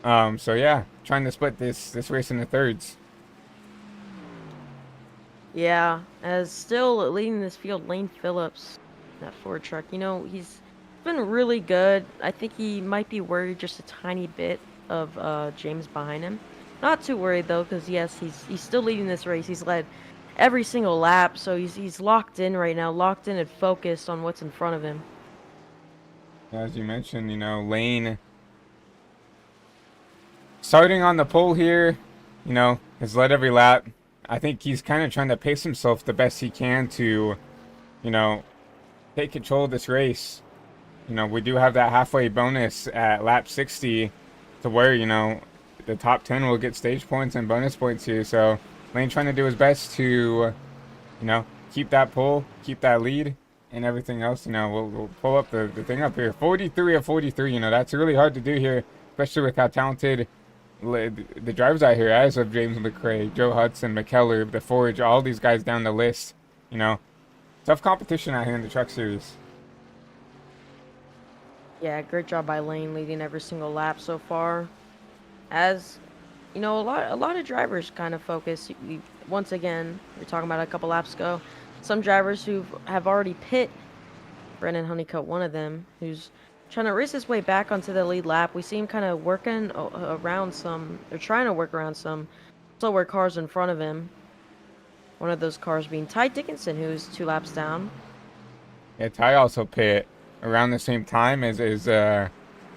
So yeah, trying to split this race into thirds. Yeah, as still leading this field, Lane Phillips, that Ford truck. He's been really good. I think he might be worried just a tiny bit of James behind him. Not too worried though, because yes, he's still leading this race. He's led every single lap, so he's locked in right now, locked in and focused on what's in front of him. As you mentioned, Lane starting on the pole here, has led every lap. I think he's kind of trying to pace himself the best he can to, you know, take control of this race. We do have that halfway bonus at lap 60 to where, the top 10 will get stage points and bonus points here. So Lane trying to do his best to, keep that pole, keep that lead, and everything else. We'll pull up the thing up here. 43 of 43, that's really hard to do here, especially with how talented the drivers out here, as of James McRae, Joe Hudson, McKellar, the Forge, all these guys down the list. Tough competition out here in the Truck Series. Yeah, great job by Lane leading every single lap so far. As a lot of drivers kind of focus. Once again, we're talking about a couple laps ago. Some drivers who have already pit. Brennan Honeycutt, one of them, who's trying to race his way back onto the lead lap. We see him kind of working around some, or trying to work around some slower cars in front of him. One of those cars being Ty Dickinson, who's 2 laps down. Yeah, Ty also pit around the same time as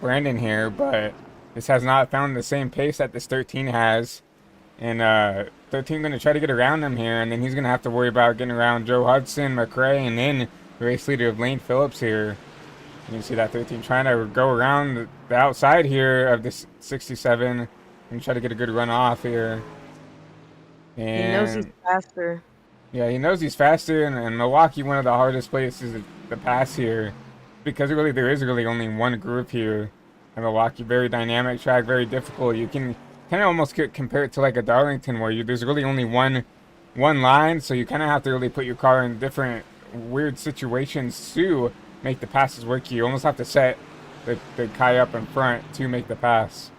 Brandon here, but this has not found the same pace that this 13 has. And 13 going to try to get around him here, and then he's going to have to worry about getting around Joe Hudson, McRae, and then the race leader of Lane Phillips here. You can see that 13 trying to go around the outside here of this 67 and try to get a good run off here. He knows he's And faster. yeah, he knows he's faster, and Milwaukee, one of the hardest places to pass here, because there is really only one group here. And Milwaukee, very dynamic track, very difficult. You can kind of almost compare it to like a Darlington, where there's really only one line, so you kind of have to really put your car in different weird situations to make the passes work. You almost have to set the Kai up in front to make the pass.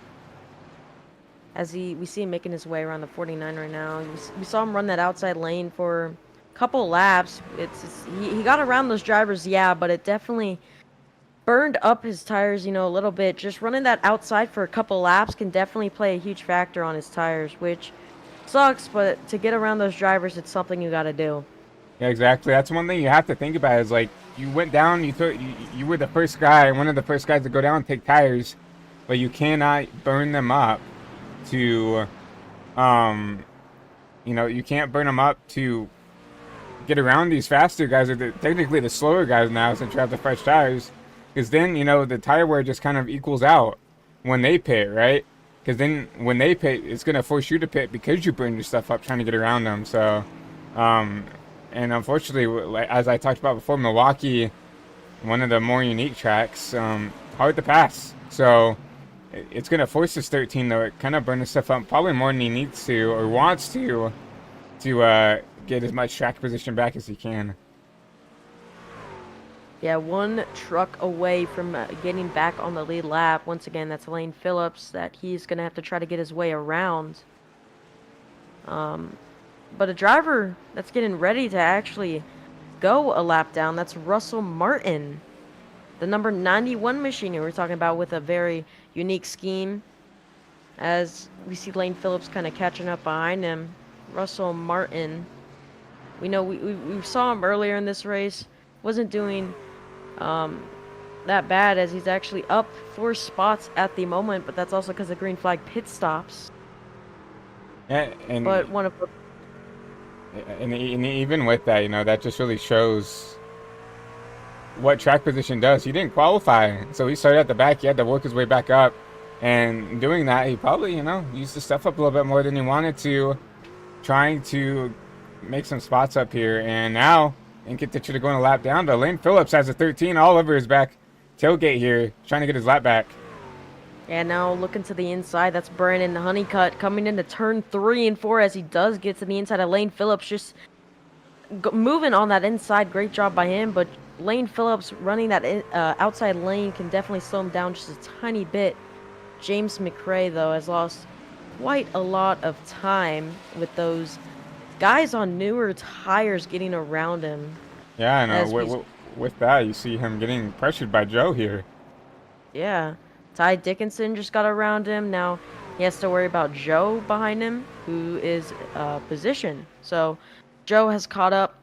As we see him making his way around the 49 right now. We saw him run that outside lane for a couple laps. He got around those drivers, yeah, but it definitely burned up his tires, a little bit. Just running that outside for a couple laps can definitely play a huge factor on his tires, which sucks, but to get around those drivers, it's something you got to do. Yeah, exactly. That's one thing you have to think about is like you went down, you were the first guy, one of the first guys to go down and take tires, but you cannot burn them up to, you can't burn them up to get around these faster guys, or technically the slower guys now since you have the fresh tires, because then the tire wear just kind of equals out when they pit, right? Because then when they pit, it's gonna force you to pit because you burn your stuff up trying to get around them. So, and unfortunately, like as I talked about before, Milwaukee, one of the more unique tracks, hard to pass. So it's gonna force this 13 though. It kind of burn his stuff up probably more than he needs to or wants to get as much track position back as he can. Yeah, one truck away from getting back on the lead lap. Once again, that's Lane Phillips that he's going to have to try to get his way around. But a driver that's getting ready to actually go a lap down, that's Russell Martin. The number 91 machine we're talking about with a very unique scheme. As we see Lane Phillips kind of catching up behind him. Russell Martin. We know we saw him earlier in this race. Wasn't doing that bad, as he's actually up 4 spots at the moment, but that's also because of green flag pit stops. Yeah, and But one of and even with that, that just really shows what track position does. He didn't qualify, so he started at the back. He had to work his way back up, and doing that, he probably used the stuff up a little bit more than he wanted to, trying to make some spots up here. And now and get to going a lap down, but Lane Phillips has a 13 all over his back tailgate here, trying to get his lap back. And now looking to the inside, that's Brandon Honeycutt coming into turn 3 and 4 as he does get to the inside of Lane Phillips, just moving on that inside. Great job by him, but Lane Phillips running that outside lane can definitely slow him down just a tiny bit. James McRae, though, has lost quite a lot of time with those guys on newer tires getting around him. Yeah, I know. As we, With that, you see him getting pressured by Joe here. yeah, Ty Dickinson just got around him. Now he has to worry about Joe behind him, who is position. So Joe has caught up.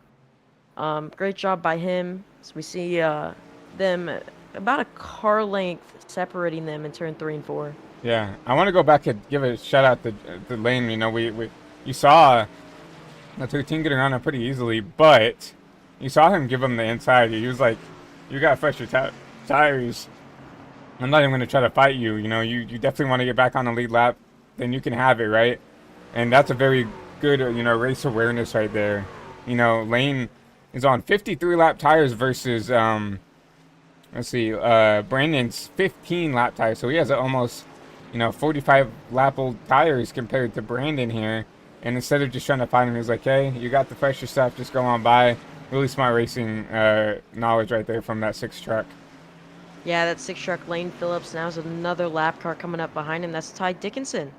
Great job by him. So we see them about a car length separating them in turn 3 and 4. Yeah, I want to go back and give a shout out to the lane. You know, you saw the 13 getting around him pretty easily, but you saw him give him the inside. He was like, "You got fresher tires. I'm not even going to try to fight you. You know, you definitely want to get back on the lead lap. Then you can have it, right?" And that's a very good, race awareness right there. You know, Lane is on 53 lap tires versus let's see, Brandon's 15 lap tires, so he has almost 45 lap old tires compared to Brandon here. And instead of just trying to find him, he's like, "Hey, you got the fresher stuff, just go on by." Really smart racing knowledge right there from that 6 truck. Yeah, that 6 truck Lane Phillips. Now there's another lap car coming up behind him. That's Ty Dickinson.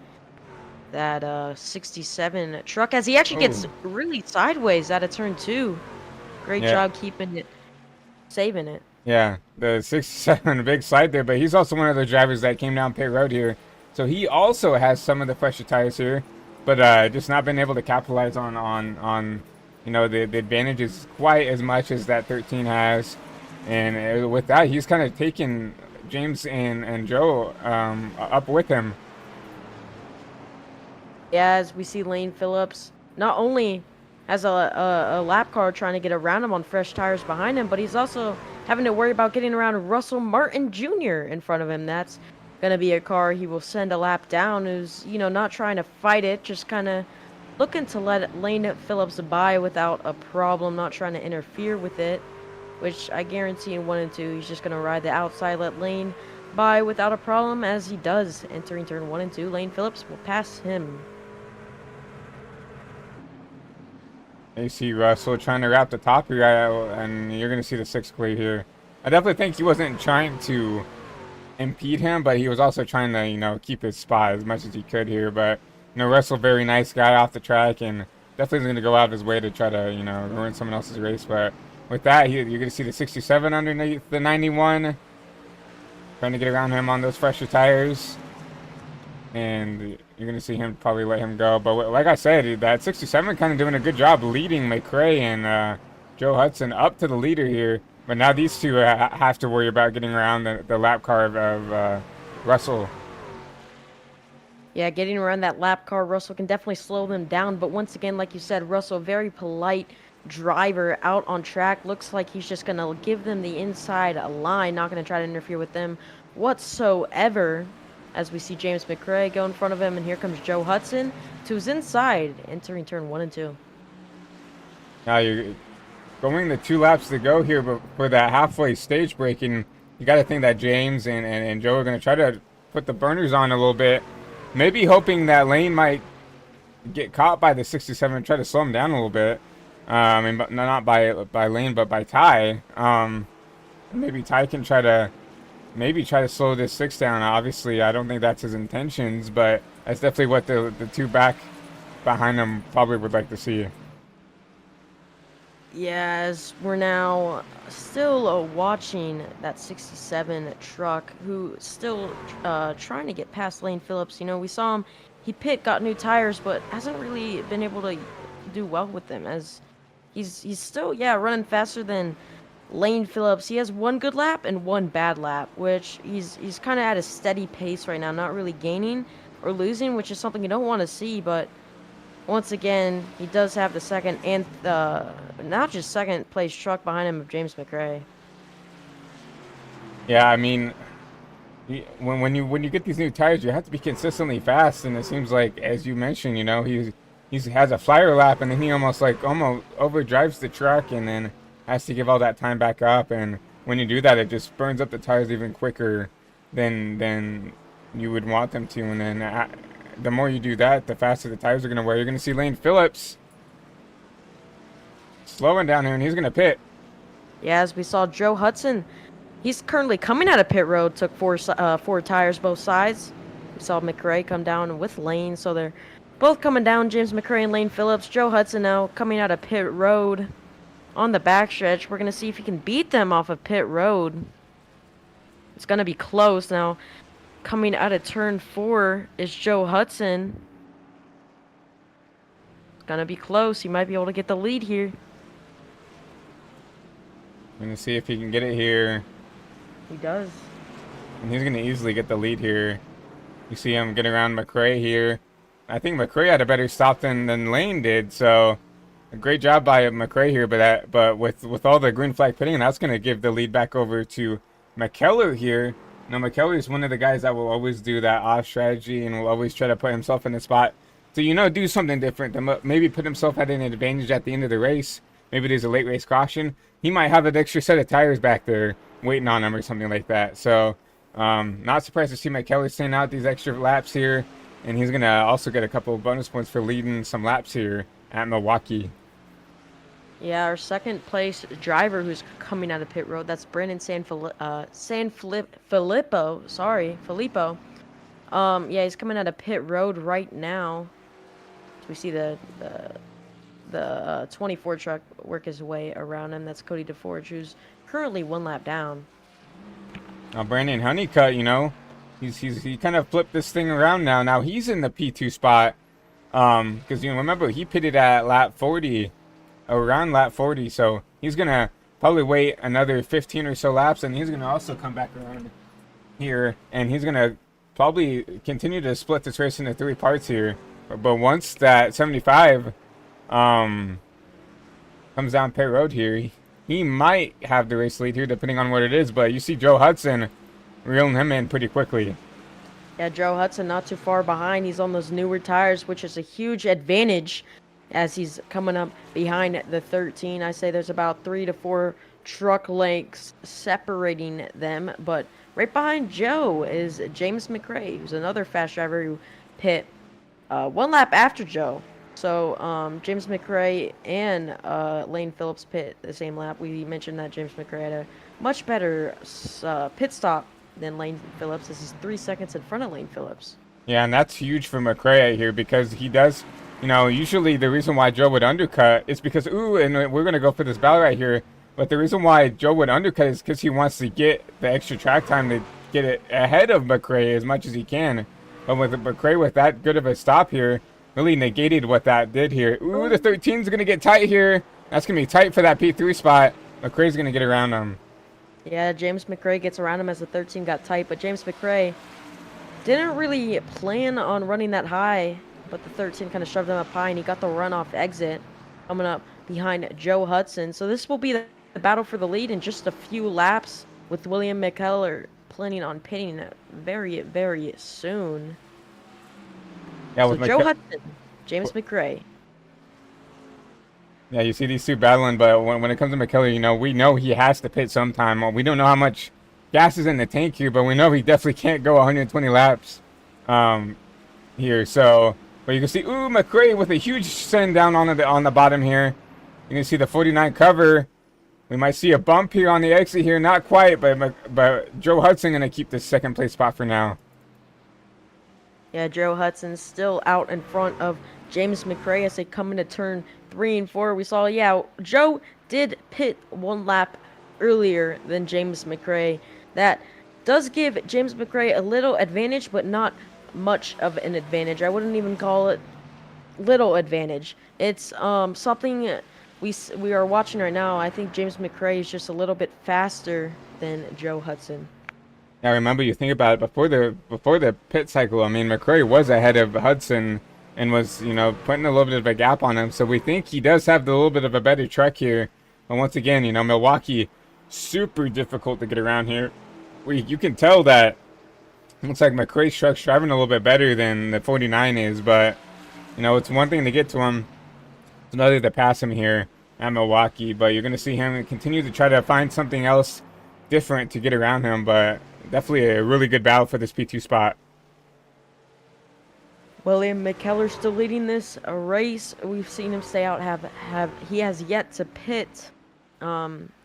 That 67 truck, as he actually Oh, gets really sideways out of turn 2. Great yeah, job keeping it, saving it. yeah, the 67, a big slide there, but he's also one of the drivers that came down pit road here. So he also has some of the fresher tires here, but just not been able to capitalize on the advantages quite as much as that 13 has. And with that, he's kind of taken James and Joe up with him. Yeah, as we see Lane Phillips not only has a lap car trying to get around him on fresh tires behind him, but he's also having to worry about getting around Russell Martin Jr. in front of him. That's going to be a car he will send a lap down, who's, not trying to fight it, just kind of looking to let Lane Phillips by without a problem, not trying to interfere with it, which I guarantee in 1 and 2, he's just going to ride the outside, let Lane by without a problem, as he does entering turn 1 and 2. Lane Phillips will pass him. You see Russell trying to wrap the top here, and you're going to see the 6 clear here. I definitely think he wasn't trying to impede him, but he was also trying to, keep his spot as much as he could here. But, Russell, very nice guy off the track, and definitely going to go out of his way to try to, ruin someone else's race. But with that, you're going to see the 67 underneath the 91, trying to get around him on those fresher tires. And you're going to see him probably let him go. But like I said, that 67 kind of doing a good job leading McRae and Joe Hudson up to the leader here. But now these two have to worry about getting around the lap car of Russell. Yeah, getting around that lap car, Russell can definitely slow them down. But once again, like you said, Russell, very polite driver out on track. Looks like he's just going to give them the inside line, not going to try to interfere with them whatsoever. As we see James McRae go in front of him, and here comes Joe Hudson to his inside, entering turn 1 and 2. Now you're going the 2 laps to go here, but for that halfway stage breaking, you got to think that James and Joe are going to try to put the burners on a little bit. Maybe hoping that Lane might get caught by the 67 and try to slow him down a little bit. And but not by Lane, but by Ty. Maybe Ty can try to slow this 6 down. Obviously, I don't think that's his intentions, but that's definitely what the 2 back behind him probably would like to see. Yeah, as we're now still watching that 67 truck, who still trying to get past Lane Phillips. We saw him, he got new tires, but hasn't really been able to do well with them, as he's still, running faster than Lane Phillips. He has 1 good lap and 1 bad lap, which he's kind of at a steady pace right now, not really gaining or losing, which is something you don't want to see. But once again, he does have the second and not just second place truck behind him of James McRae. Yeah, I mean, when you get these new tires, you have to be consistently fast, and it seems like, as you mentioned, he has a flyer lap, and then he almost overdrives the truck, and then has to give all that time back up. And when you do that, it just burns up the tires even quicker than you would want them to. And then the more you do that, the faster the tires are going to wear. You're going to see Lane Phillips slowing down here, and he's going to pit. Yeah, as we saw Joe Hudson, he's currently coming out of pit road, took 4 tires both sides. We saw McRae come down with Lane, so they're Both coming down, James McRae and Lane Phillips. Joe Hudson now coming out of pit road on the backstretch. We're going to see if he can beat them off of pit road. It's going to be close now. Coming out of turn 4 is Joe Hudson. It's going to be close. He might be able to get the lead here. We're going to see if he can get it here. He does. And he's going to easily get the lead here. You see him get around McRae here. I think McRae had a better stop than Lane did, so a great job by McRae here. But with all the green flag pitting, that's going to give the lead back over to McKellar here. Now McKellar is one of the guys that will always do that off strategy and will always try to put himself in the spot to do something different, to maybe put himself at an advantage at the end of the race. Maybe there's a late race caution. He might have an extra set of tires back there waiting on him or something like that. So not surprised to see McKellar staying out these extra laps here. And he's going to also get a couple of bonus points for leading some laps here at Milwaukee. Yeah, our second place driver who's coming out of pit road, that's Brandon Filippo. Yeah, he's coming out of pit road right now. We see the 24 truck work his way around him. That's Cody DeForge, who's currently 1 lap down. Now Brandon Honeycutt, he kind of flipped this thing around now. Now he's in the P2 spot. Because remember he pitted at lap 40, around lap 40. So he's gonna probably wait another 15 or so laps, and he's gonna also come back around here, and he's gonna probably continue to split this race into 3 parts here. But once that 75 comes down pit road here, he might have the race lead here, depending on what it is. But you see Joe Hudson reeling him in pretty quickly. Yeah, Joe Hudson not too far behind. He's on those newer tires, which is a huge advantage as he's coming up behind the 13. I say there's about 3 to 4 truck lengths separating them. But right behind Joe is James McRae, who's another fast driver who pit 1 lap after Joe. So James McRae and Lane Phillips pit the same lap. We mentioned that James McRae had a much better pit stop than Lane Phillips, as he's 3 seconds in front of Lane Phillips. Yeah, and that's huge for McRae here, because he does, usually the reason why Joe would undercut is because, and we're going to go for this battle right here, but the reason why Joe would undercut is because he wants to get the extra track time to get it ahead of McRae as much as he can. But with McRae with that good of a stop here, really negated what that did here. The 13's going to get tight here. That's going to be tight for that P3 spot. McRae's going to get around him. Yeah, James McRae gets around him as the 13 got tight, but James McRae didn't really plan on running that high, but the 13 kind of shoved him up high, and he got the runoff exit coming up behind Joe Hudson. So this will be the battle for the lead in just a few laps, with William McKellar planning on pitting very, very soon. Yeah, so Joe Hudson, James McRae. Yeah, you see these two battling, but when it comes to McKellar, we know he has to pit sometime. We don't know how much gas is in the tank here, but we know he definitely can't go 120 laps here. So, but you can see, McRae with a huge send down on the bottom here. You can see the 49 cover. We might see a bump here on the exit here, not quite, but Joe Hudson gonna keep this second place spot for now. Yeah, Joe Hudson's still out in front of James McRae as they come into turn 3 and 4. We saw, Joe did pit 1 lap earlier than James McRae. That does give James McRae a little advantage, but not much of an advantage. I wouldn't even call it little advantage. It's something we are watching right now. I think James McRae is just a little bit faster than Joe Hudson. Now remember, you think about it, before the pit cycle, McRae was ahead of Hudson and was, putting a little bit of a gap on him. So we think he does have a little bit of a better truck here. But once again, Milwaukee, super difficult to get around here. You can tell that it looks like McRae's truck's driving a little bit better than the 49 is. But, it's one thing to get to him. It's another to pass him here at Milwaukee. But you're going to see him continue to try to find something else different to get around him. But definitely a really good battle for this P2 spot. William McKellar still leading this race. We've seen him stay out. He has yet to pit.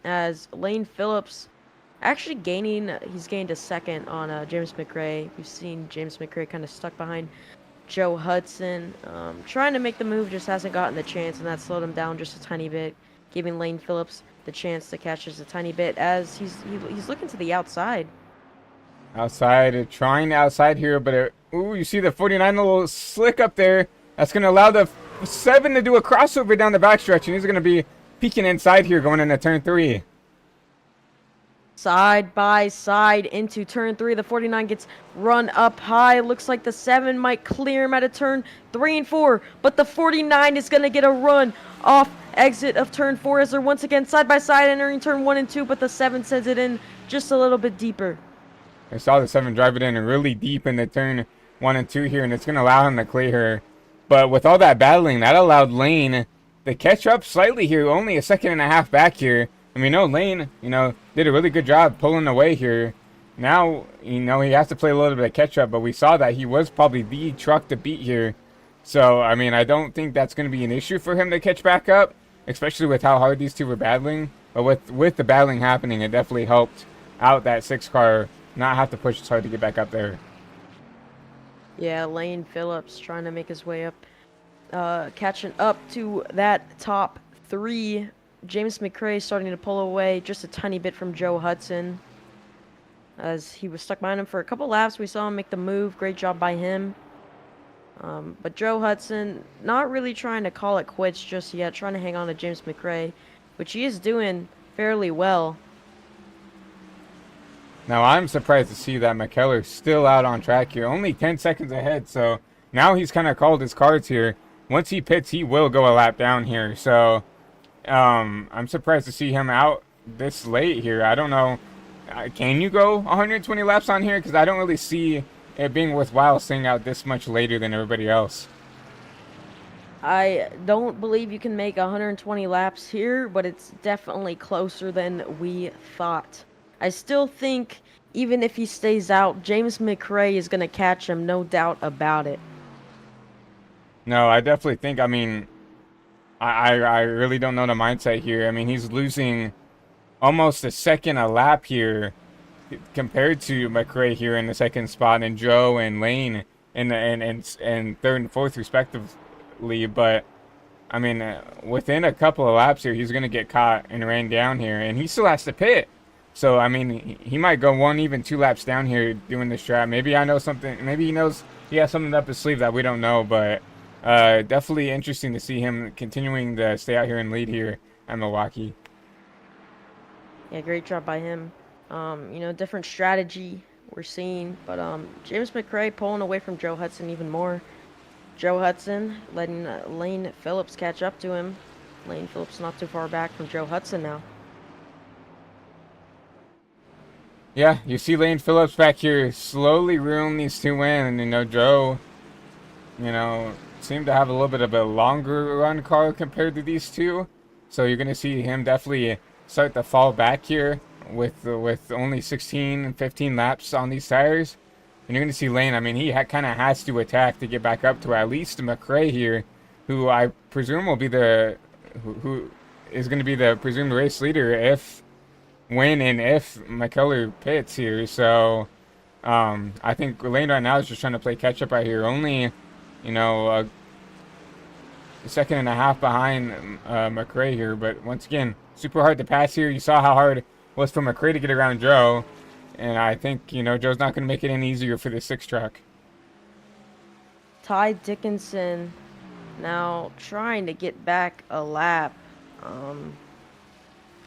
As Lane Phillips actually he's gained a second on James McRae. We've seen James McRae kind of stuck behind Joe Hudson. Trying to make the move, just hasn't gotten the chance, and that slowed him down just a tiny bit, giving Lane Phillips the chance to catch just a tiny bit as he's looking to the outside. Outside, trying outside here, but ooh, you see the 49 a little slick up there. That's going to allow the 7 to do a crossover down the backstretch, and he's going to be peeking inside here going into turn 3. Side by side into turn 3. The 49 gets run up high. Looks like the 7 might clear him out of turn 3 and 4. But the 49 is going to get a run off exit of turn 4 as they're once again side by side entering turn 1 and 2. But the 7 sends it in just a little bit deeper. I saw the 7 drive it in really deep in the turn 1 and 2 here, and it's going to allow him to clear her. But with all that battling, that allowed Lane to catch up slightly here. Only a second and a half back here. And we know Lane, did a really good job pulling away here. Now, he has to play a little bit of catch up, but we saw that he was probably the truck to beat here. So, I mean, I don't think that's going to be an issue for him to catch back up, especially with how hard these two were battling. But with the battling happening, it definitely helped out that 6 car not have to push as hard to get back up there. Yeah, Lane Phillips trying to make his way up, catching up to that top 3. James McRae starting to pull away just a tiny bit from Joe Hudson as he was stuck behind him for a couple laps. We saw him make the move. Great job by him. But Joe Hudson not really trying to call it quits just yet, trying to hang on to James McRae, which he is doing fairly well. Now, I'm surprised to see that McKellar's still out on track here. Only 10 seconds ahead, so now he's kind of called his cards here. Once he pits, he will go a lap down here. So, I'm surprised to see him out this late here. I don't know. Can you go 120 laps on here? Because I don't really see it being worthwhile staying out this much later than everybody else. I don't believe you can make 120 laps here, but it's definitely closer than we thought. I still think even if he stays out, James McRae is going to catch him, no doubt about it. No, I definitely think, I mean, I really don't know the mindset here. I mean, he's losing almost a second a lap here compared to McRae here in the second spot, and Joe and Lane in third and fourth respectively. But I mean, within a couple of laps here, he's gonna get caught and ran down here, and he still has to pit. So I mean, he might go 1, even 2 laps down here doing this strat. Maybe I know something. Maybe he knows he has something up his sleeve that we don't know. But definitely interesting to see him continuing to stay out here and lead here at Milwaukee. Yeah, great job by him. Different strategy we're seeing, but James McRae pulling away from Joe Hudson even more. Joe Hudson letting Lane Phillips catch up to him. Lane Phillips not too far back from Joe Hudson now. Yeah, you see Lane Phillips back here slowly reeling these two in, and Joe, seemed to have a little bit of a longer run car compared to these two. So you're gonna see him definitely start to fall back here with only 16 and 15 laps on these tires. And you're going to see Lane, I mean, he kind of has to attack to get back up to at least McRae here, who I presume will be who is going to be the presumed race leader when and if McKellar pits here. So I think Lane right now is just trying to play catch up right here. Only, a second and a half behind McRae here, but once again, super hard to pass here. You saw how hard it was for McRae to get around Joe, and I think Joe's not going to make it any easier for the 6 truck. Ty Dickinson now trying to get back a lap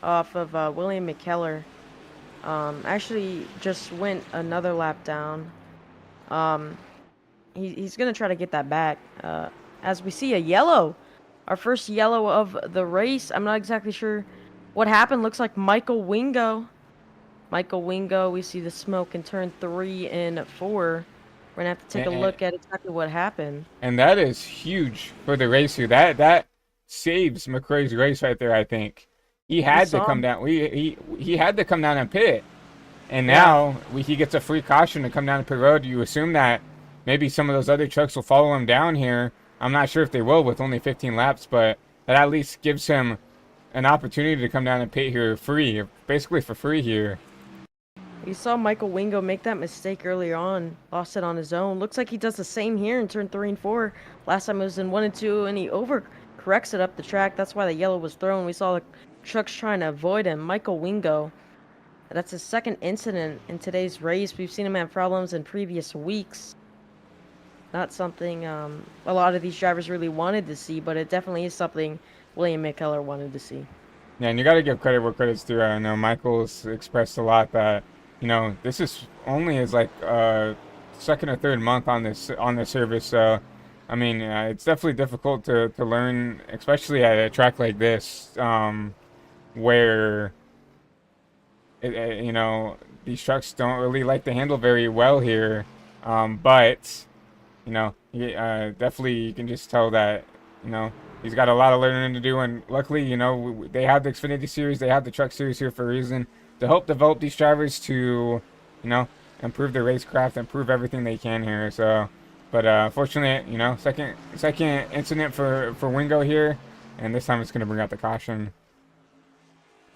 off of William McKellar. Actually just went another lap down. He's going to try to get that back. As we see a yellow, our first yellow of the race. I'm not exactly sure what happened. Looks like Michael Wingo. We see the smoke in turn 3 and 4. We're going to have to take a look at exactly what happened. And that is huge for the race here. That saves McRae's race right there, I think. He had to come down. He had to come down and pit. And now he gets a free caution to come down the pit road. You assume that maybe some of those other trucks will follow him down here. I'm not sure if they will with only 15 laps, but that at least gives him an opportunity to come down and pit here basically for free here. You saw Michael Wingo make that mistake earlier on, lost it on his own. Looks like he does the same here in turn 3 and 4. Last time it was in 1 and 2, and he overcorrects it up the track. That's why the yellow was thrown. We saw the trucks trying to avoid him. Michael Wingo, that's his second incident in today's race. We've seen him have problems in previous weeks. Not something a lot of these drivers really wanted to see, but it definitely is something William McKellar wanted to see. Yeah, and you got to give credit where credit's due. I know Michael's expressed a lot that, you know, this is only his like second or third month on this service. So, I mean, it's definitely difficult to learn, especially at a track like this, where you know, these trucks don't really like to handle very well here. But you know, definitely you can just tell that, you know, he's got a lot of learning to do. And luckily, you know, they have the Xfinity Series, they have the Truck Series here for a reason, to help develop these drivers to, you know, improve their racecraft, improve everything they can here. So, but fortunately, you know, second incident for Wingo here, and this time it's going to bring out the caution.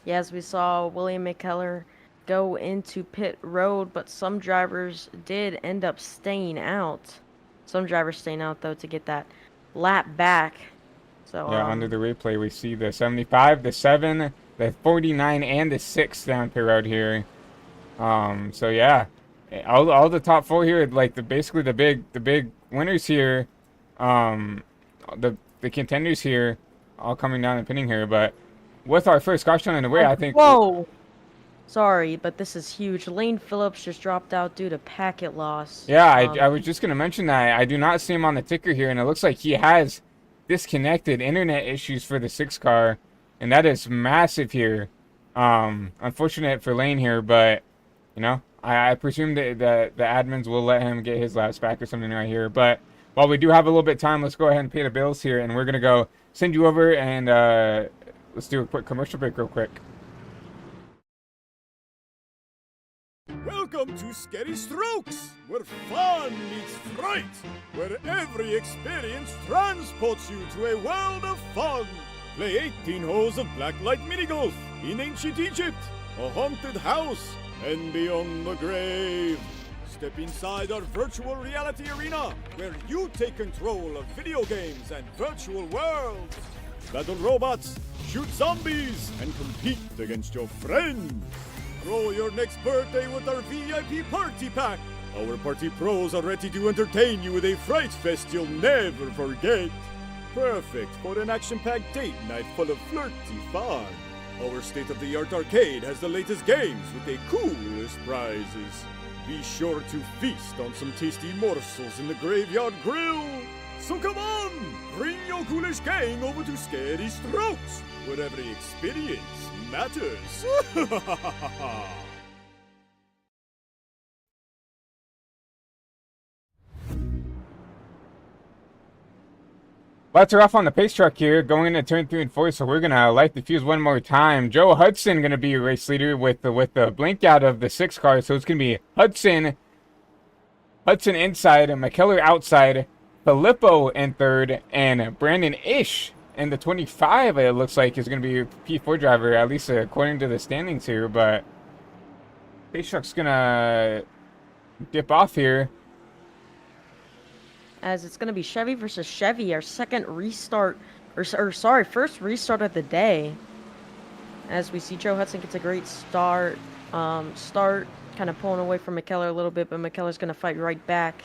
Yeah, as we saw William McKellar go into pit road, but some drivers did end up staying out. Some drivers staying out though to get that lap back. So Yeah, under the replay we see the 75, the 7, the 49, and the 6 down pit road here. So yeah, all the top 4 here, like basically the big winners here, the contenders here, all coming down and pinning here. But with our first caution in the way, I think. Whoa! Sorry, but this is huge. Lane Phillips just dropped out due to packet loss. Yeah, I was just gonna mention that. I do not see him on the ticker here, and it looks like he has disconnected internet issues for the 6 car, and that is massive here. Unfortunate for Lane here, but you know, I presume that the admins will let him get his laps back or something right here. But while we do have a little bit of time, let's go ahead and pay the bills here, and we're gonna go send you over, and let's do a quick commercial break real quick. Welcome to Scary Strokes, where fun meets fright, where every experience transports you to a world of fun. Play 18 holes of blacklight mini golf in ancient Egypt, a haunted house, and beyond the grave. Step inside our virtual reality arena, where you take control of video games and virtual worlds. Battle robots, shoot zombies, and compete against your friends. Throw your next birthday with our VIP Party Pack. Our party pros are ready to entertain you with a fright fest you'll never forget. Perfect for an action-packed date night full of flirty fun. Our state-of-the-art arcade has the latest games with the coolest prizes. Be sure to feast on some tasty morsels in the Graveyard Grill. So come on, bring your ghoulish gang over to Scary Strokes, where every experience matters. Lights are off on the pace truck here, going into turn 3 and 4, so we're gonna light the fuse one more time. Joe Hudson gonna be your race leader with the blink out of the 6 car, so it's gonna be Hudson inside, McKellar outside, Filippo in third, and Brandon Ish in the 25. It looks like is gonna be your P4 driver, at least according to the standings here. But pace truck's gonna dip off here, as it's going to be Chevy versus Chevy, our second restart, or sorry, first restart of the day. As we see Joe Hudson gets a great start, kind of pulling away from McKellar a little bit, but McKellar's going to fight right back.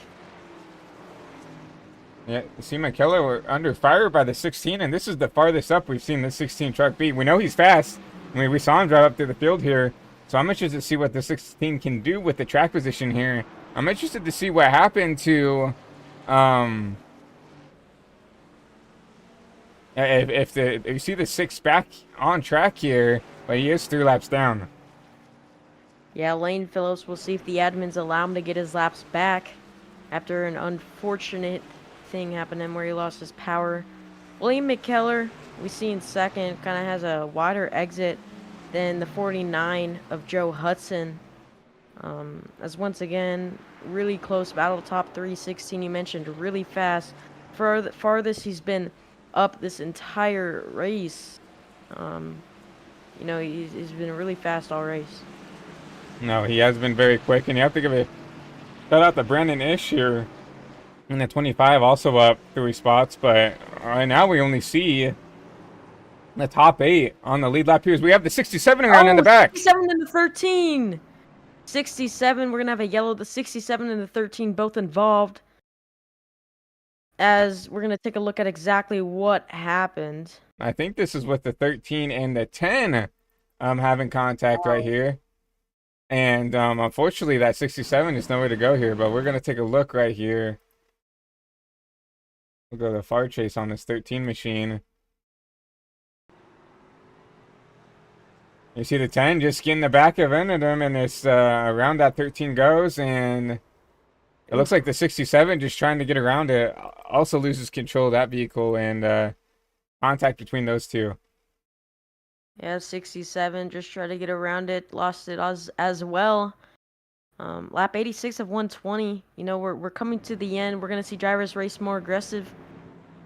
Yeah, you see McKellar were under fire by the 16, and this is the farthest up we've seen this 16 truck be. We know he's fast. I mean, we saw him drive up through the field here, so I'm interested to see what the 16 can do with the track position here. I'm interested to see what happened to, if you see the 6 back on track here, but he is 3 laps down. Yeah, Lane Phillips, we'll see if the admins allow him to get his laps back after an unfortunate thing happened to him where he lost his power. William McKellar, we see in second, kind of has a wider exit than the 49 of Joe Hudson. As once again, really close battle, top 3, 16 you mentioned, really fast. Farthest he's been up this entire race. You know, he's been really fast all race. No, he has been very quick, and you have to give a shout out to Brandon Ish here in the 25, also up 3 spots. But right now we only see the top 8 on the lead lap here. We have the 67 around in the Oh, back. 67 and the 13. 67, we're going to have a yellow. The 67 and the 13 both involved. As we're going to take a look at exactly what happened. I think this is with the 13 and the 10 having contact right here. And unfortunately, that 67 is nowhere to go here, but we're going to take a look right here. We'll go to far chase on this 13 machine. You see the 10 just getting the back of him, and it's around that 13 goes, and it looks like the 67 just trying to get around it also loses control of that vehicle, and contact between those two. Yeah, 67 just tried to get around it, lost it as well. Lap 86 of 120. You know, we're coming to the end. We're gonna see drivers race more aggressive,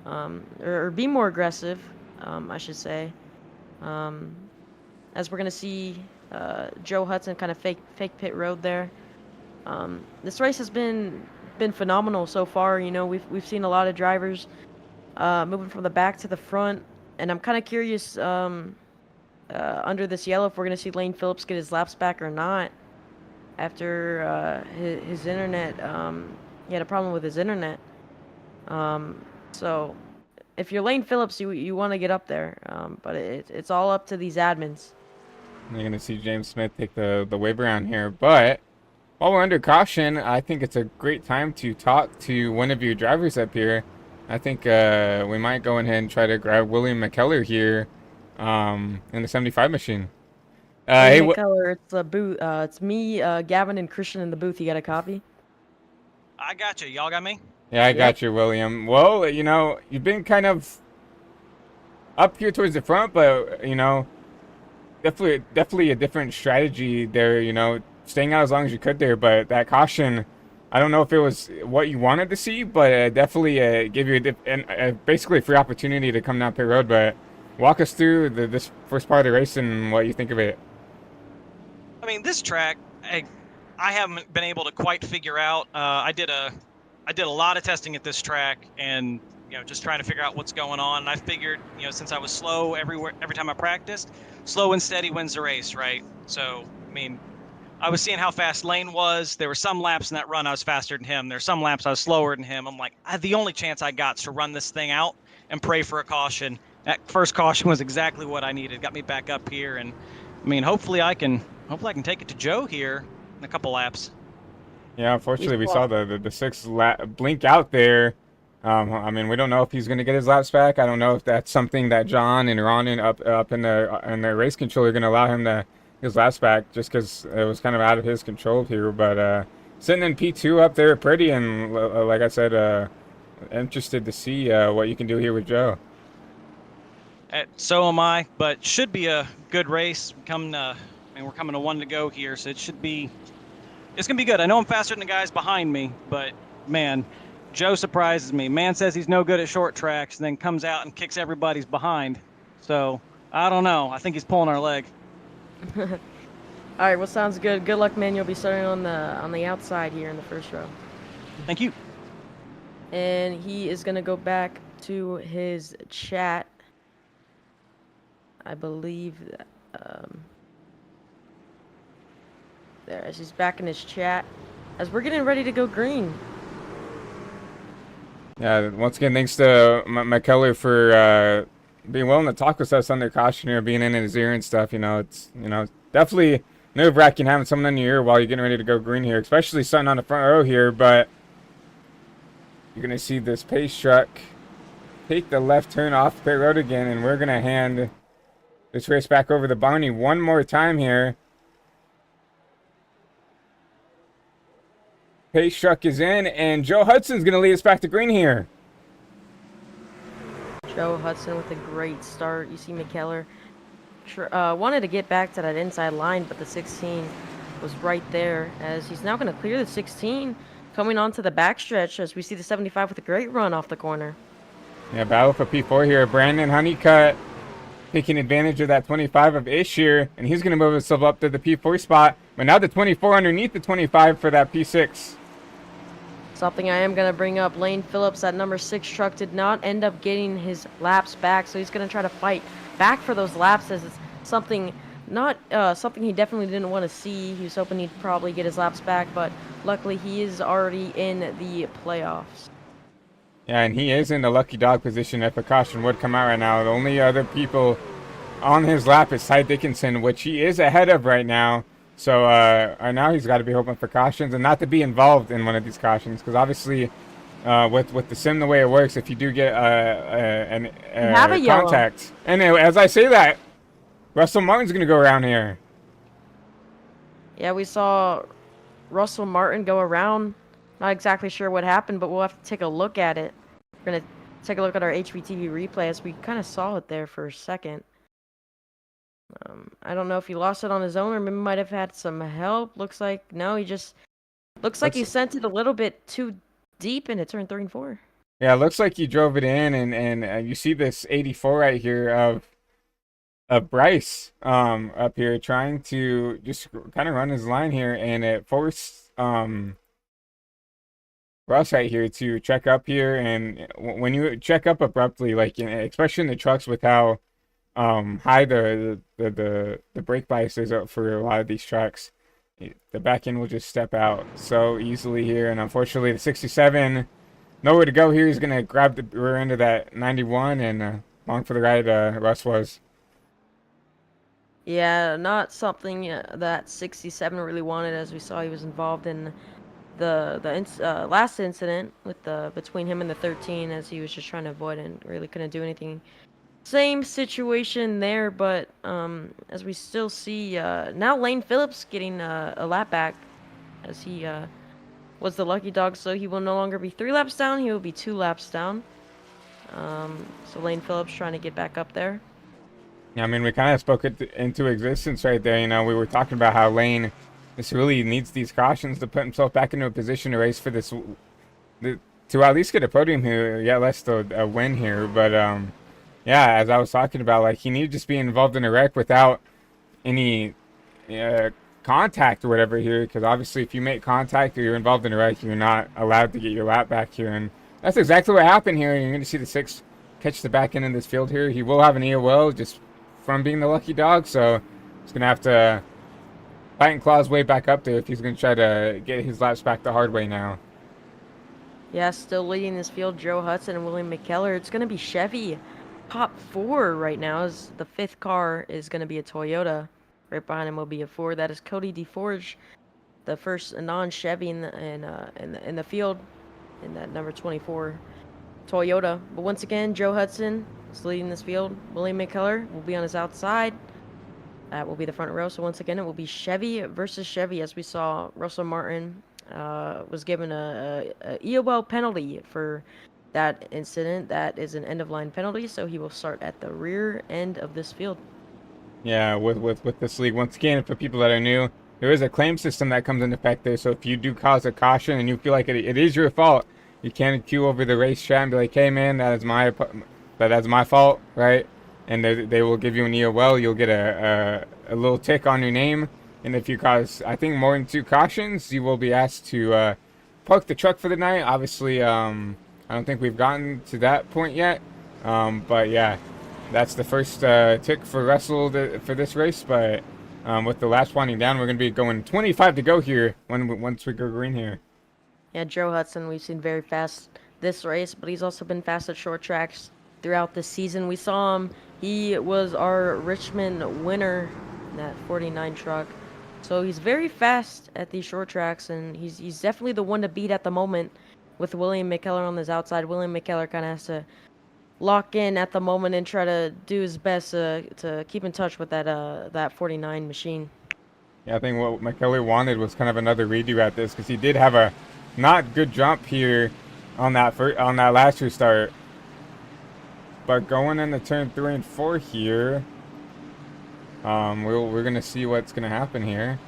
or be more aggressive, I should say. As we're gonna see Joe Hudson kind of fake pit road there. This race has been phenomenal so far. You know, we've seen a lot of drivers moving from the back to the front, and I'm kind of curious under this yellow if we're gonna see Lane Phillips get his laps back or not. After his internet, he had a problem with his internet. So if you're Lane Phillips, you want to get up there, but it's all up to these admins. You're going to see James Smith take the wave around here, but while we're under caution, I think it's a great time to talk to one of your drivers up here. I think we might go ahead and try to grab William McKellar here in the 75 machine. Hey, McKellar, it's a booth. It's me, Gavin, and Christian in the booth. You got a copy? I got you. Y'all got me? Yeah, I got you, William. Well, you know, you've been kind of up here towards the front, but, you know, definitely a different strategy there, you know, staying out as long as you could there. But that caution, I don't know if it was what you wanted to see, but definitely gave you basically a free opportunity to come down pit road. But walk us through this first part of the race and what you think of it. I mean, this track, I haven't been able to quite figure out. I did a lot of testing at this track, and you know, just trying to figure out what's going on. And I figured, you know, since I was slow every time I practiced, slow and steady wins the race, right? So, I mean, I was seeing how fast Lane was. There were some laps in that run I was faster than him. There were some laps I was slower than him. I'm like, the only chance I got is to run this thing out and pray for a caution. That first caution was exactly what I needed. Got me back up here, and I mean, hopefully I can take it to Joe here in a couple laps. Yeah, unfortunately, we saw the 6 blink out there. I mean, we don't know if he's going to get his laps back. I don't know if that's something that John and Ronan up in the race control are going to allow him to his laps back, just because it was kind of out of his control here. But sitting in P2 up there, pretty, and like I said, interested to see what you can do here with Joe. So am I, but should be a good race. We're coming to 1 to go here, so it's gonna be good. I know I'm faster than the guys behind me, but man, Joe surprises me. Man says he's no good at short tracks, and then comes out and kicks everybody's behind. So I don't know. I think he's pulling our leg. All right, well, sounds good. Good luck, man. You'll be starting on the outside here in the first row. Thank you. And he is gonna go back to his chat. I believe that, there, as he's back in his chat, as we're getting ready to go green. Yeah, once again, thanks to McKellar for being willing to talk with us under caution here, being in his ear and stuff. You know, it's definitely nerve-wracking having someone in your ear while you're getting ready to go green here, especially starting on the front row here. But you're gonna see this pace truck take the left turn off pit road again, and we're gonna hand this race back over to Barney one more time here. Pace truck is in, and Joe Hudson's going to lead us back to green here. Joe Hudson with a great start. You see McKellar wanted to get back to that inside line, but the 16 was right there, as he's now going to clear the 16, coming onto the backstretch as we see the 75 with a great run off the corner. Yeah, battle for P4 here. Brandon Honeycutt taking advantage of that 25 of Ish here, and he's going to move himself up to the P4 spot. But now the 24 underneath the 25 for that P6. Something I am going to bring up, Lane Phillips, that number 6 truck, did not end up getting his laps back, so he's going to try to fight back for those laps, as it's something something he definitely didn't want to see. He was hoping he'd probably get his laps back, but luckily he is already in the playoffs. Yeah, and he is in the lucky dog position if a caution would come out right now. The only other people on his lap is Ty Dickinson, which he is ahead of right now. So right now he's got to be hoping for cautions and not to be involved in one of these cautions, because obviously with the sim the way it works, if you do get a contact, and as I say that, Russell Martin's gonna go around here. Yeah, we saw Russell Martin go around. Not exactly sure what happened, but we'll have to take a look at it. We're gonna take a look at our HBTV replay, as we kind of saw it there for a second. I don't know if he lost it on his own or maybe might have had some help. Looks like no, he just looks like he sent it a little bit too deep into turn 3 and 4. Yeah, it looks like he drove it in, and you see this 84 right here of Bryce up here trying to just kind of run his line here, and it forced Russ right here to check up here. And when you check up abruptly, like especially in the trucks with how high the brake bias is up for a lot of these trucks, the back end will just step out so easily here. And unfortunately the 67, nowhere to go here. He's gonna grab the rear end of that 91, and long for the ride Russ was. Yeah, not something that 67 really wanted, as we saw he was involved in the last incident with between him and the 13, as he was just trying to avoid and really couldn't do anything. Same situation there, but as we still see now Lane Phillips getting a lap back, as he was the lucky dog, so he will no longer be 3 laps down, he will be 2 laps down. So Lane Phillips trying to get back up there. Yeah, I mean, we kind of spoke it into existence right there. You know, we were talking about how Lane just really needs these cautions to put himself back into a position to race for this, to at least get a podium here, yet less a win here. But yeah, as I was talking about, like, he needed to just be involved in a wreck without any contact or whatever here, because obviously if you make contact or you're involved in a wreck, you're not allowed to get your lap back here, and that's exactly what happened here. You're going to see the 6 catch the back end in this field here. He will have an EOL just from being the lucky dog, so he's going to have to fight and claw his way back up there if he's going to try to get his laps back the hard way now. Yeah, still leading this field, Joe Hudson and William McKellar. It's going to be Chevy top 4 right now, as the 5th car is going to be a Toyota. Right behind him will be a Ford. That is Cody DeForge, the first non-Chevy in the field, in that number 24 Toyota. But once again, Joe Hudson is leading this field. William McKellar will be on his outside. That will be the front row. So once again, it will be Chevy versus Chevy, as we saw Russell Martin was given a EOL penalty for that incident. That is an end-of-line penalty, so he will start at the rear end of this field. Yeah, with this league, once again, for people that are new, there is a claim system that comes into effect there. So if you do cause a caution and you feel like it is your fault, you can queue over the race chat and be like, hey man, that's my fault, right? And they will give you an EOL. You'll get a little tick on your name, and if you cause, I think, more than 2 cautions, you will be asked to park the truck for the night. Obviously, I don't think we've gotten to that point yet, but yeah, that's the first tick for Russell for this race. But with the laps winding down, we're going to be going 25 to go here once we go green here. Yeah, Joe Hudson, we've seen very fast this race, but he's also been fast at short tracks throughout the season. We saw him. He was our Richmond winner in that 49 truck. So he's very fast at these short tracks, and he's definitely the one to beat at the moment with William McKellar on his outside. William McKellar kind of has to lock in at the moment and try to do his best to keep in touch with that 49 machine. Yeah, I think what McKellar wanted was kind of another redo at this, because he did have a not good jump here on that last restart. But going into turn 3 and 4 here, we're gonna see what's gonna happen here.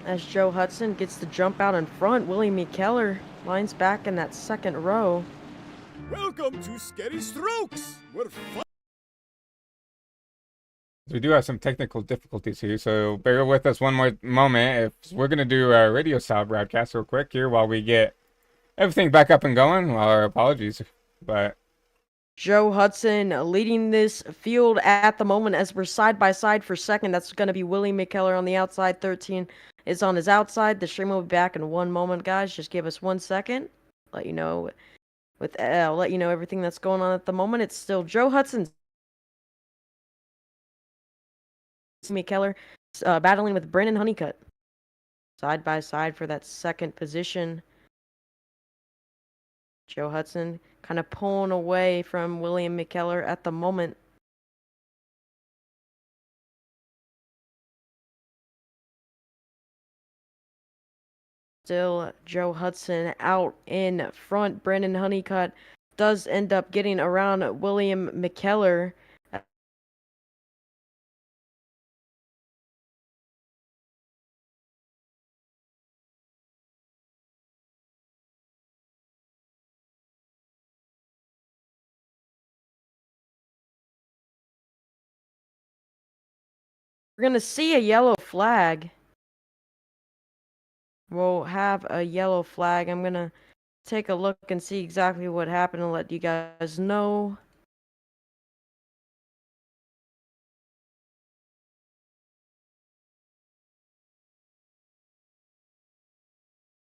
As Joe Hudson gets the jump out in front, William McKellar lines back in that second row. Welcome to Scary Strokes, where fun... We do have some technical difficulties here, so bear with us one more moment. If we're gonna do a radio style broadcast real quick here while we get everything back up and going. Well, our apologies, but Joe Hudson leading this field at the moment as we're side by side for second. That's going to be Willie McKellar on the outside. 13 is on his outside. The stream will be back in one moment, guys. Just give us 1 second. Let you know I'll let you know everything that's going on at the moment. It's still Joe Hudson, McKellar, battling with Brandon Honeycutt side by side for that second position. Joe Hudson kind of pulling away from William McKellar at the moment. Still Joe Hudson out in front. Brandon Honeycutt does end up getting around William McKellar. We're going to see a yellow flag. We'll have a yellow flag. I'm going to take a look and see exactly what happened and let you guys know.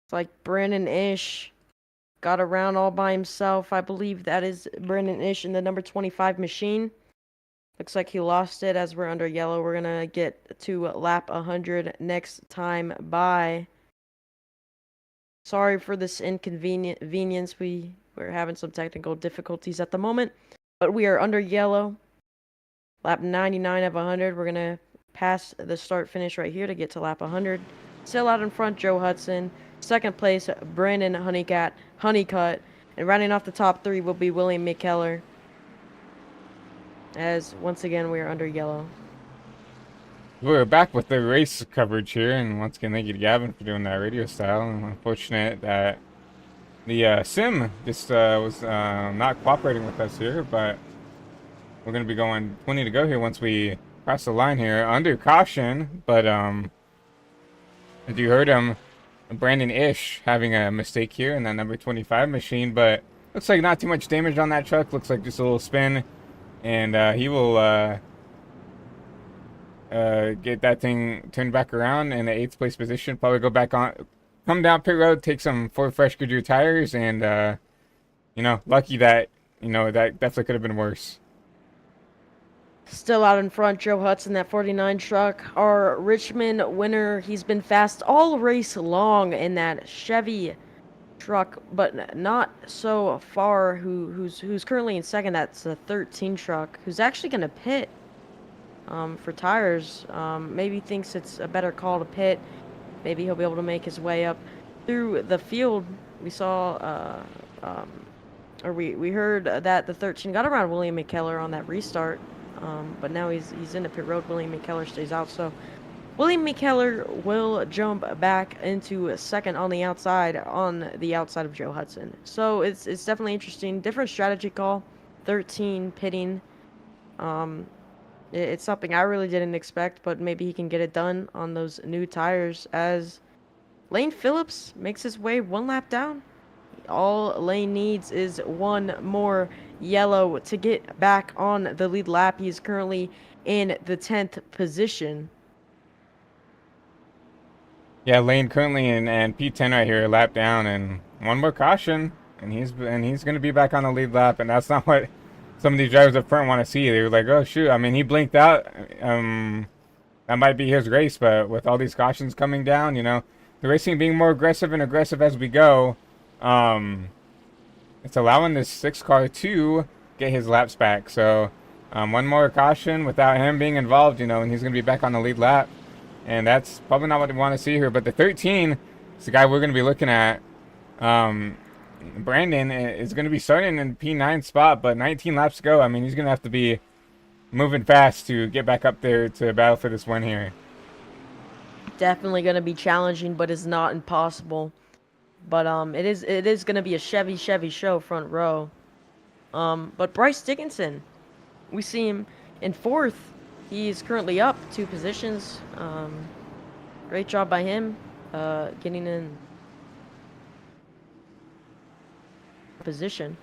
It's like Brandon Ish got around all by himself. I believe that is Brandon Ish in the number 25 machine. Looks like he lost it as we're under yellow. We're going to get to lap 100 next time by. Sorry for this inconvenience. We're having some technical difficulties at the moment, but we are under yellow. Lap 99 of 100. We're going to pass the start finish right here to get to lap 100. Still out in front, Joe Hudson. Second place, Brandon Honeycutt. And rounding off the top three will be William McKellar. As once again, we are under yellow. we're back with the race coverage here, and once again, thank you to Gavin for doing that radio style. And unfortunate that the sim just was not cooperating with us here, but we're going to be going 20 to go here once we cross the line here. Under caution, but as you heard him, Brandon Ish having a mistake here in that number 25 machine, but looks like not too much damage on that truck. Looks like just a little spin, and he will get that thing turned back around in the 8th place position. Probably go back on, come down pit road, take some Ford Fresh Goodyear tires, and lucky that that definitely could have been worse. Still out in front, Joe Hudson, that 49 truck. Our Richmond winner, he's been fast all race long in that Chevy truck, but not so far. Who's currently in second? That's a 13 truck, who's actually going to pit for tires. Maybe thinks it's a better call to pit. Maybe he'll be able to make his way up through the field. We saw, we heard that the 13 got around William McKellar on that restart. But now he's in the pit road. William McKellar stays out, so William McKellar will jump back into second on the outside of Joe Hudson. So it's definitely interesting. Different strategy call. 13 pitting. It's something I really didn't expect, but maybe he can get it done on those new tires as Lane Phillips makes his way one lap down. All Lane needs is one more yellow to get back on the lead lap. He is currently in the 10th position. Yeah, Lane currently in P10 right here, lap down, and one more caution, and he's going to be back on the lead lap, and that's not what some of these drivers up front want to see. They were like, oh shoot, I mean, he blinked out. That might be his race, but with all these cautions coming down, the racing being more aggressive and aggressive as we go. It's allowing this 6 car to get his laps back. So one more caution without him being involved, and he's going to be back on the lead lap. And that's probably not what we want to see here. But the 13 is the guy we're going to be looking at. Brandon is going to be starting in P9 spot, but 19 laps to go. I mean, he's going to have to be moving fast to get back up there to battle for this win here. Definitely going to be challenging, but it's not impossible. But it is going to be a Chevy show front row. But Bryce Dickinson, we see him in 4th. He's currently up 2 positions. Great job by him, getting in position.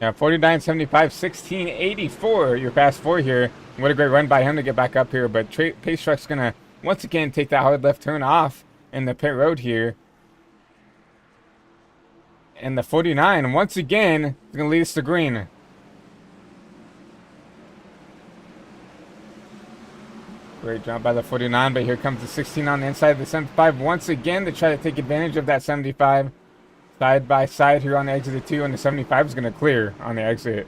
Yeah, 49.75, 16.84. Your fast 4 here. What a great run by him to get back up here. But Pace Truck's going to once again take that hard left turn off in the pit road here. And the 49, once again, is going to lead us to green. Great job by the 49, but here comes the 16 on the inside of the 75 once again to try to take advantage of that 75. Side by side here on the exit of 2, and the 75 is going to clear on the exit.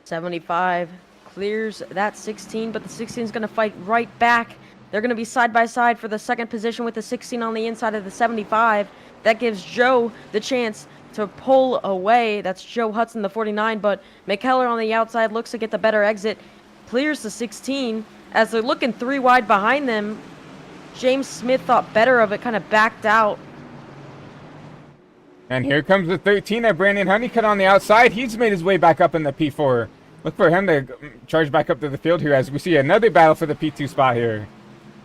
75 clears that 16, but the 16 is going to fight right back. They're going to be side by side for the 2nd position with the 16 on the inside of the 75. That gives Joe the chance to pull away. That's Joe Hudson, the 49, but McKellar on the outside looks to get the better exit. Clears the 16 as they're looking 3 wide behind them. James Smith thought better of it, kind of backed out. And here comes the 13 at Brandon Honeycutt on the outside. He's made his way back up in the P4. Look for him to charge back up to the field here as we see another battle for the P2 spot here.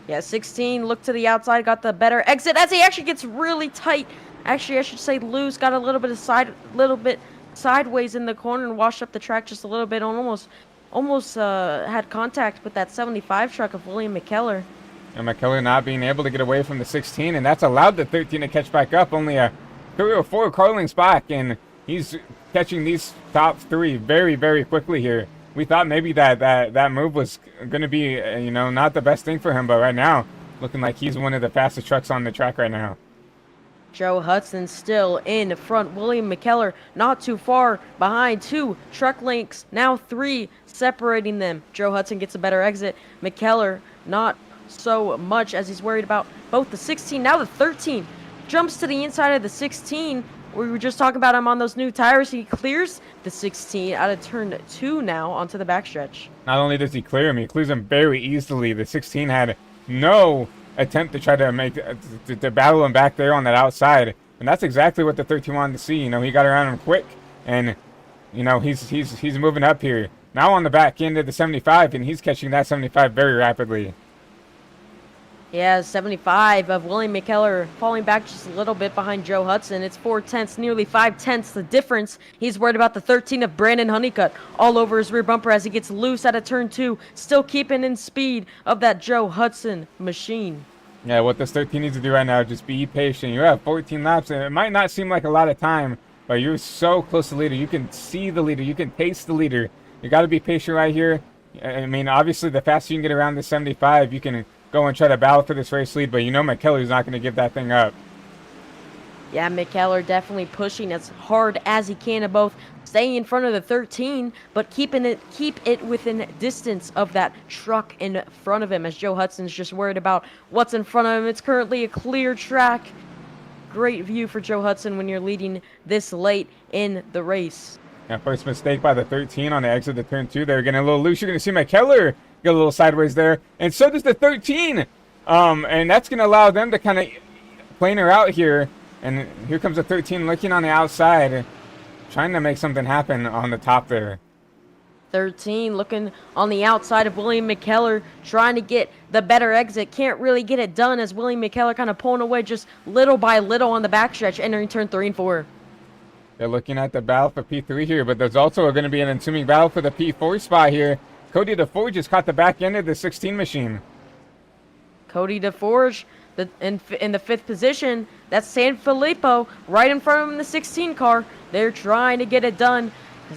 Yeah, 16 looked to the outside, got the better exit as he actually gets really tight. Actually, I should say loose, got a little bit sideways in the corner and washed up the track just a little bit. Almost had contact with that 75 truck of William McKellar. And McKellar not being able to get away from the 16, and that's allowed the 13 to catch back up. Only a 304 Carling's back, and he's catching these top 3 very, very quickly here. We thought maybe that move was going to be, not the best thing for him, but right now, looking like he's one of the fastest trucks on the track right now. Joe Hudson still in front. William McKellar not too far behind. 2 truck links, now 3 separating them. Joe Hudson gets a better exit. McKellar not so much as he's worried about both the 16. Now the 13 jumps to the inside of the 16. We were just talking about him on those new tires. He clears the 16 out of turn 2 now onto the backstretch. Not only does he clear him, he clears him very easily. The 16 had no attempt to try to make to battle him back there on that outside, and that's exactly what the 13 wanted to see. He got around him quick, and he's moving up here now on the back end of the 75, and he's catching that 75 very rapidly. Yeah, 75 of William McKellar falling back just a little bit behind Joe Hudson. It's 4/10, nearly 5/10 the difference. He's worried about the 13 of Brandon Honeycutt all over his rear bumper as he gets loose out of turn 2, still keeping in speed of that Joe Hudson machine. Yeah, what this 13 needs to do right now is just be patient. You have 14 laps, and it might not seem like a lot of time, but you're so close to the leader. You can see the leader. You can taste the leader. You got to be patient right here. I mean, obviously, the faster you can get around the 75, you can go and try to battle for this race lead, but McKellar's not going to give that thing up. Yeah, McKellar definitely pushing as hard as he can to both stay in front of the 13, but keep it within distance of that truck in front of him, as Joe Hudson's just worried about what's in front of him. It's currently a clear track. Great view for Joe Hudson when you're leading this late in the race. Yeah, first mistake by the 13 on the exit of turn 2. They're getting a little loose. You're going to see McKellar get a little sideways there, and so does the 13. And that's going to allow them to kind of plane her out here. And here comes the 13 looking on the outside, trying to make something happen on the top there. 13 looking on the outside of William McKellar, trying to get the better exit. Can't really get it done as William McKellar kind of pulling away just little by little on the backstretch, entering turn 3 and 4. They're looking at the battle for P3 here, but there's also going to be an ensuing battle for the P4 spot here. Cody DeForge just caught the back end of the 16 machine. Cody DeForge in the 5th position. That's San Filippo right in front of him in the 16 car. They're trying to get it done.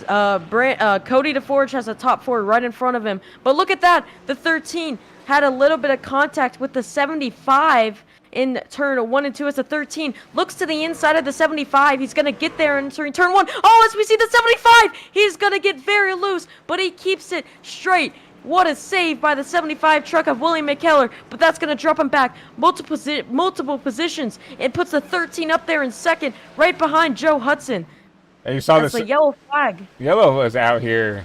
Cody DeForge has a top 4 right in front of him. But look at that. The 13 had a little bit of contact with the 75 in turn 1 and 2 as the 13 looks to the inside of the 75. He's going to get there in turn 1. Oh, as we see the 75, he's going to get very loose, but he keeps it straight. What a save by the 75 truck of William McKellar, but that's going to drop him back multiple positions. It puts the 13 up there in 2nd, right behind Joe Hudson. And you saw that's a yellow flag. Yellow was out here.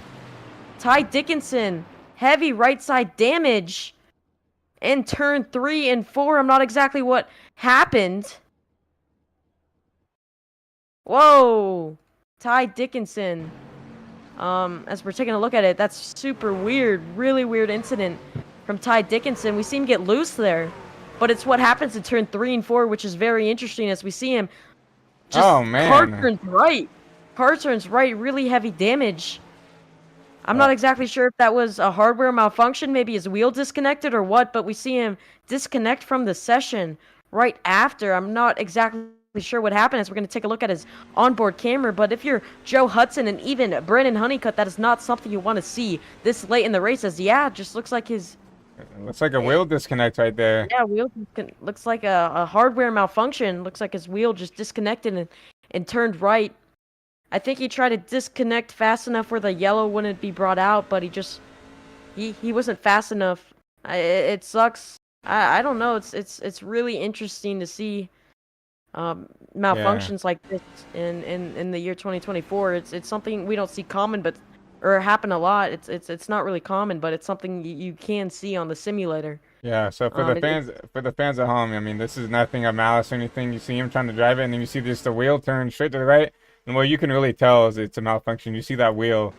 Ty Dickinson, heavy right side damage. In turn 3 and 4, I'm not exactly what happened. Whoa. Ty Dickinson. As we're taking a look at it, that's super weird, really weird incident from Ty Dickinson. We see him get loose there, but it's what happens in turn 3 and 4, which is very interesting as we see him just Oh car man. turns right. Car turns right, really heavy damage. I'm not exactly sure if that was a hardware malfunction, maybe his wheel disconnected or what, but we see him disconnect from the session right after. I'm not exactly sure what happened as we're going to take a look at his onboard camera, but if you're Joe Hudson and even Brennan Honeycutt, that is not something you want to see this late in the race, as it just looks like his... Looks like a wheel disconnect right there. Yeah, looks like a hardware malfunction. Looks like his wheel just disconnected and turned right. I think he tried to disconnect fast enough where the yellow wouldn't be brought out, but he wasn't fast enough. It sucks. I don't know. It's really interesting to see malfunctions like this in the year 2024. It's something we don't see common, or happen a lot. It's not really common, but it's something you can see on the simulator. Yeah, so for the fans at home, I mean, this is nothing of malice or anything. You see him trying to drive it, and then you see just the wheel turn straight to the right, and what you can really tell is it's a malfunction. You see that wheel.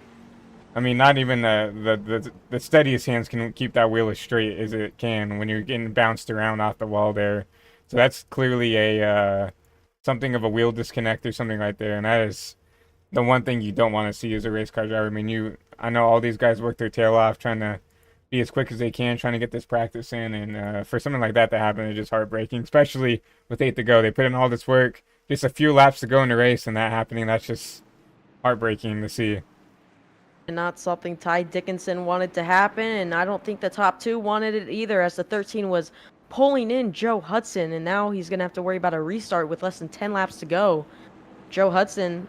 I mean, not even the steadiest hands can keep that wheel as straight as it can when you're getting bounced around off the wall there. So that's clearly a something of a wheel disconnect or something right there, and that is the one thing you don't want to see as a race car driver. I mean, I know all these guys work their tail off trying to be as quick as they can, trying to get this practice in, and for something like that to happen is just heartbreaking, especially with 8 to go. They put in all this work, just a few laps to go in the race, and that happening, that's just heartbreaking to see. And not something Ty Dickinson wanted to happen, and I don't think the top 2 wanted it either, as the 13 was pulling in Joe Hudson, and now he's going to have to worry about a restart with less than 10 laps to go. Joe Hudson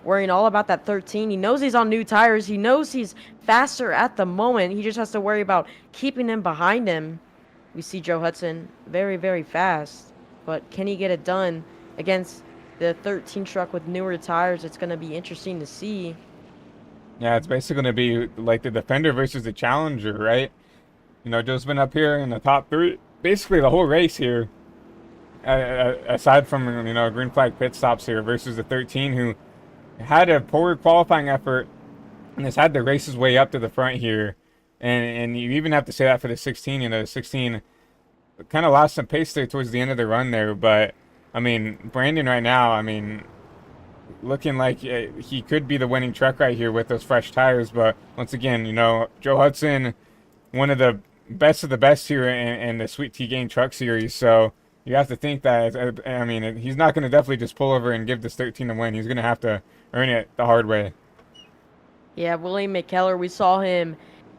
worrying all about that 13. He knows he's on new tires. He knows he's faster at the moment. He just has to worry about keeping him behind him. We see Joe Hudson very, very fast, but can he get it done against the 13 truck with newer tires? It's going to be interesting to see. Yeah, it's basically going to be like the Defender versus the Challenger, right? You know, Joe's been up here in the top 3, basically the whole race here, aside from, you know, green flag pit stops here, versus the 13 who had a poor qualifying effort and has had to race his way up to the front here. And you even have to say that for the 16. You know, the 16 kind of lost some pace there towards the end of the run there. But, I mean, Brandon right now, I mean, looking like he could be the winning truck right here with those fresh tires. But once again, you know, Joe Hudson, one of the best here in the Sweet Tea Game Truck Series. So you have to think that, I mean, he's not going to definitely just pull over and give this 13 a win. He's going to have to earn it the hard way. Yeah, William McKellar, we saw him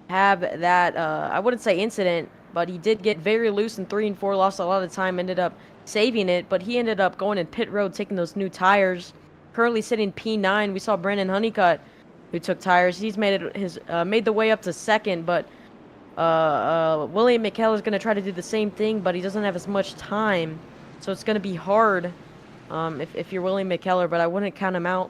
have that, I wouldn't say incident, but he did get very loose in 3 and 4, lost a lot of time, ended up saving it, but he ended up going in pit road, taking those new tires. Currently sitting P9. We saw Brennan Honeycutt, who took tires. He's made the way up to second, but William McKellar is going to try to do the same thing, but he doesn't have as much time, so it's going to be hard if you're William McKellar, but I wouldn't count him out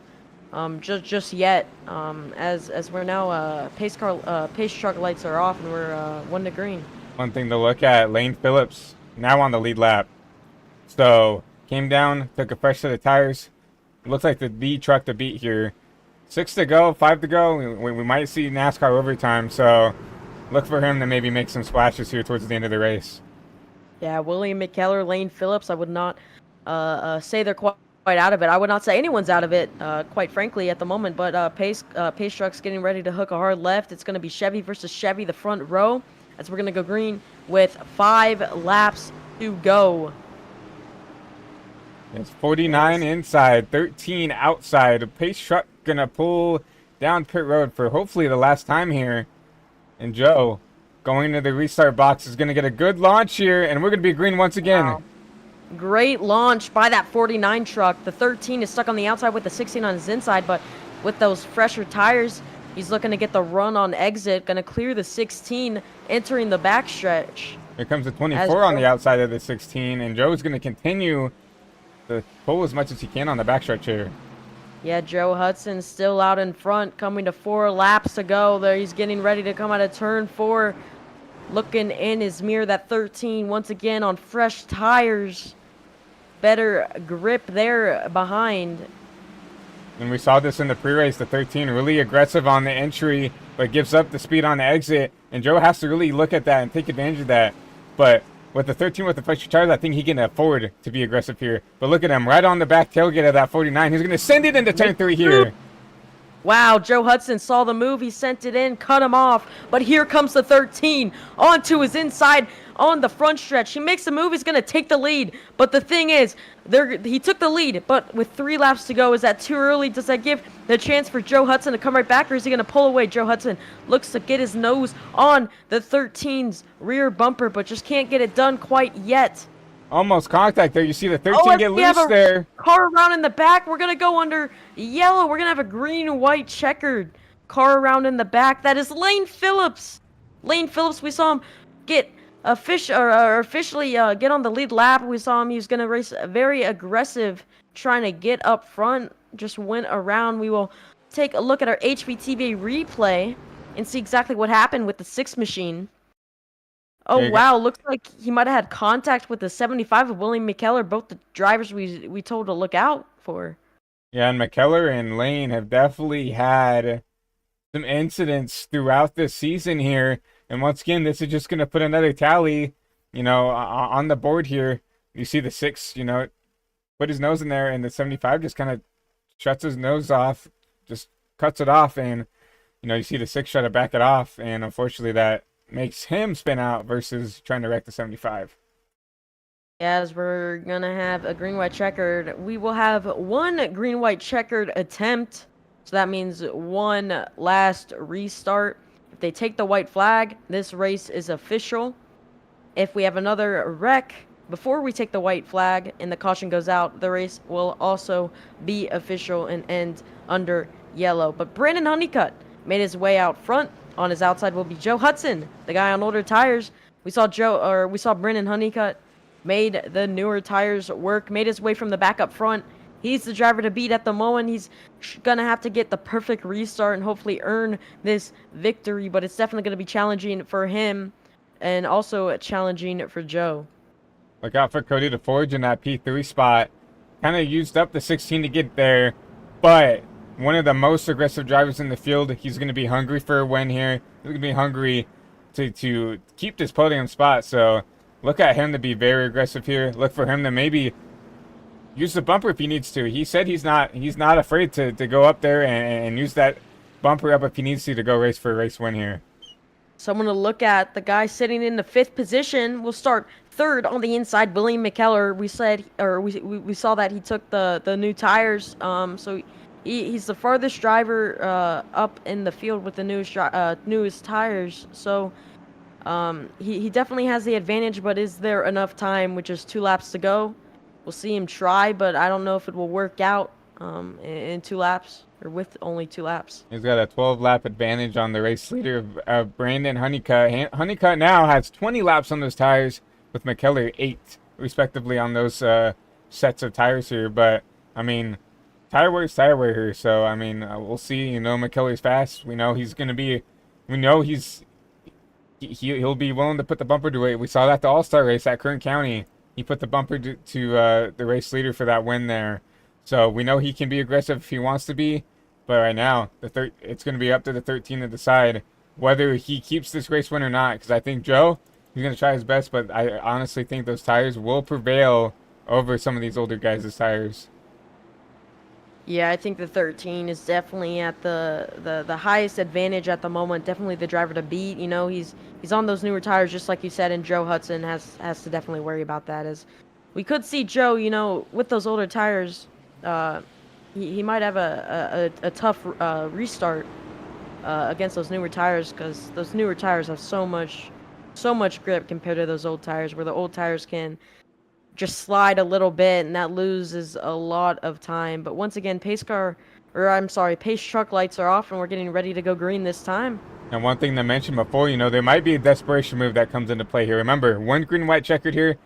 just yet, as we're now pace truck lights are off and we're 1 to green. One thing to look at, Lane Phillips now on the lead lap. So came down, took a fresh set of tires. Looks like the truck to beat here. 6 to go, 5 to go. We might see NASCAR overtime, so look for him to maybe make some splashes here towards the end of the race. Yeah, William McKellar, Lane Phillips, I would not say they're quite out of it. I would not say anyone's out of it, quite frankly, at the moment. But Pace Truck's getting ready to hook a hard left. It's going to be Chevy versus Chevy, the front row, as we're going to go green with 5 laps to go. It's 49 inside, 13 outside. Pace Truck going to pull down pit road for hopefully the last time here. And Joe, going to the restart box, is going to get a good launch here, and we're going to be green once again. Wow. Great launch by that 49 truck. The 13 is stuck on the outside with the 16 on his inside, but with those fresher tires, he's looking to get the run on exit. Going to clear the 16, entering the backstretch. Here comes the 24 on the outside of the 16, and Joe's going to continue to pull as much as he can on the backstretch here. Yeah, Joe Hudson still out in front, coming to 4 laps to go. There, he's getting ready to come out of turn 4. Looking in his mirror, that 13 once again on fresh tires. Better grip there behind. And we saw this in the pre-race. The 13 really aggressive on the entry, but gives up the speed on the exit. And Joe has to really look at that and take advantage of that. But with the 13 with the fresher tires, I think he can afford to be aggressive here. But look at him, right on the back tailgate of that 49. He's going to send it into turn 3 here. Wow, Joe Hudson saw the move. He sent it in, cut him off. But here comes the 13 onto his inside on the front stretch. He makes the move. He's going to take the lead. But the thing is, he took the lead. But with 3 laps to go, is that too early? Does that give the chance for Joe Hudson to come right back? Or is he going to pull away? Joe Hudson looks to get his nose on the 13's rear bumper, but just can't get it done quite yet. Almost contact there. You see the 13 get loose there. Car around in the back. We're going to go under yellow. We're going to have a green-white checkered car around in the back. That is Lane Phillips. Lane Phillips, we saw him get officially get on the lead lap. We saw him. He was going to race very aggressive, trying to get up front. Just went around. We will take a look at our HBTV replay and see exactly what happened with the 6 machine. Oh, wow. Looks like he might have had contact with the 75 of William McKellar, both the drivers we told to look out for. Yeah, and McKellar and Lane have definitely had some incidents throughout this season here. And once again, this is just going to put another tally, on the board here. You see the 6, put his nose in there, and the 75 just kind of shuts his nose off, just cuts it off. And, you see the 6 try to back it off. And unfortunately, that makes him spin out versus trying to wreck the 75. As we're going to have a green-white checkered, we will have 1 green-white checkered attempt. So that means 1 last restart. If they take the white flag, this race is official. If we have another wreck before we take the white flag and the caution goes out, the race will also be official and end under yellow. But Brandon Honeycutt made his way out front. On his outside will be Joe Hudson, the guy on older tires. We saw Brandon Honeycutt made the newer tires work, made his way from the back up front. He's the driver to beat at the moment. He's going to have to get the perfect restart and hopefully earn this victory, but it's definitely going to be challenging for him and also challenging for Joe. Look out for Cody DeForge in that P3 spot. Kind of used up the 16 to get there, but one of the most aggressive drivers in the field. He's going to be hungry for a win here. He's going to be hungry to keep this podium spot. So look at him to be very aggressive here. Look for him to maybe use the bumper if he needs to. He said he's not afraid to go up there and use that bumper up if he needs to go race for a race win here. Someone to look at, the guy sitting in the 5th position will start 3rd on the inside. William McKellar, we saw that he took the new tires. So he's the farthest driver up in the field with the newest tires. So he definitely has the advantage, but is there enough time with just 2 laps to go? We'll see him try, but I don't know if it will work out in 2 laps or with only 2 laps. He's got a 12-lap advantage on the race leader of Brandon Honeycutt. Honeycutt now has 20 laps on those tires with McKellar 8, respectively, on those sets of tires here. But, I mean, tire wear here. So, I mean, we'll see. McKellar's fast. We know he's going to be – he'll be willing to put the bumper to it. We saw that at the All-Star race at Kern County. He put the bumper to the race leader for that win there. So we know he can be aggressive if he wants to be. But right now, it's going to be up to the 13 to decide whether he keeps this race win or not. Because I think Joe, he's going to try his best. But I honestly think those tires will prevail over some of these older guys' tires. Yeah, I think the 13 is definitely at the highest advantage at the moment. Definitely the driver to beat. He's on those newer tires, just like you said, and Joe Hudson has to definitely worry about that. As we could see Joe, with those older tires, he might have a tough restart against those newer tires, because those newer tires have so much grip compared to those old tires, where the old tires can just slide a little bit, and that loses a lot of time. But once again, pace truck lights are off, and we're getting ready to go green this time. And one thing to mention before, there might be a desperation move that comes into play here. Remember, 1 green-white checkered here.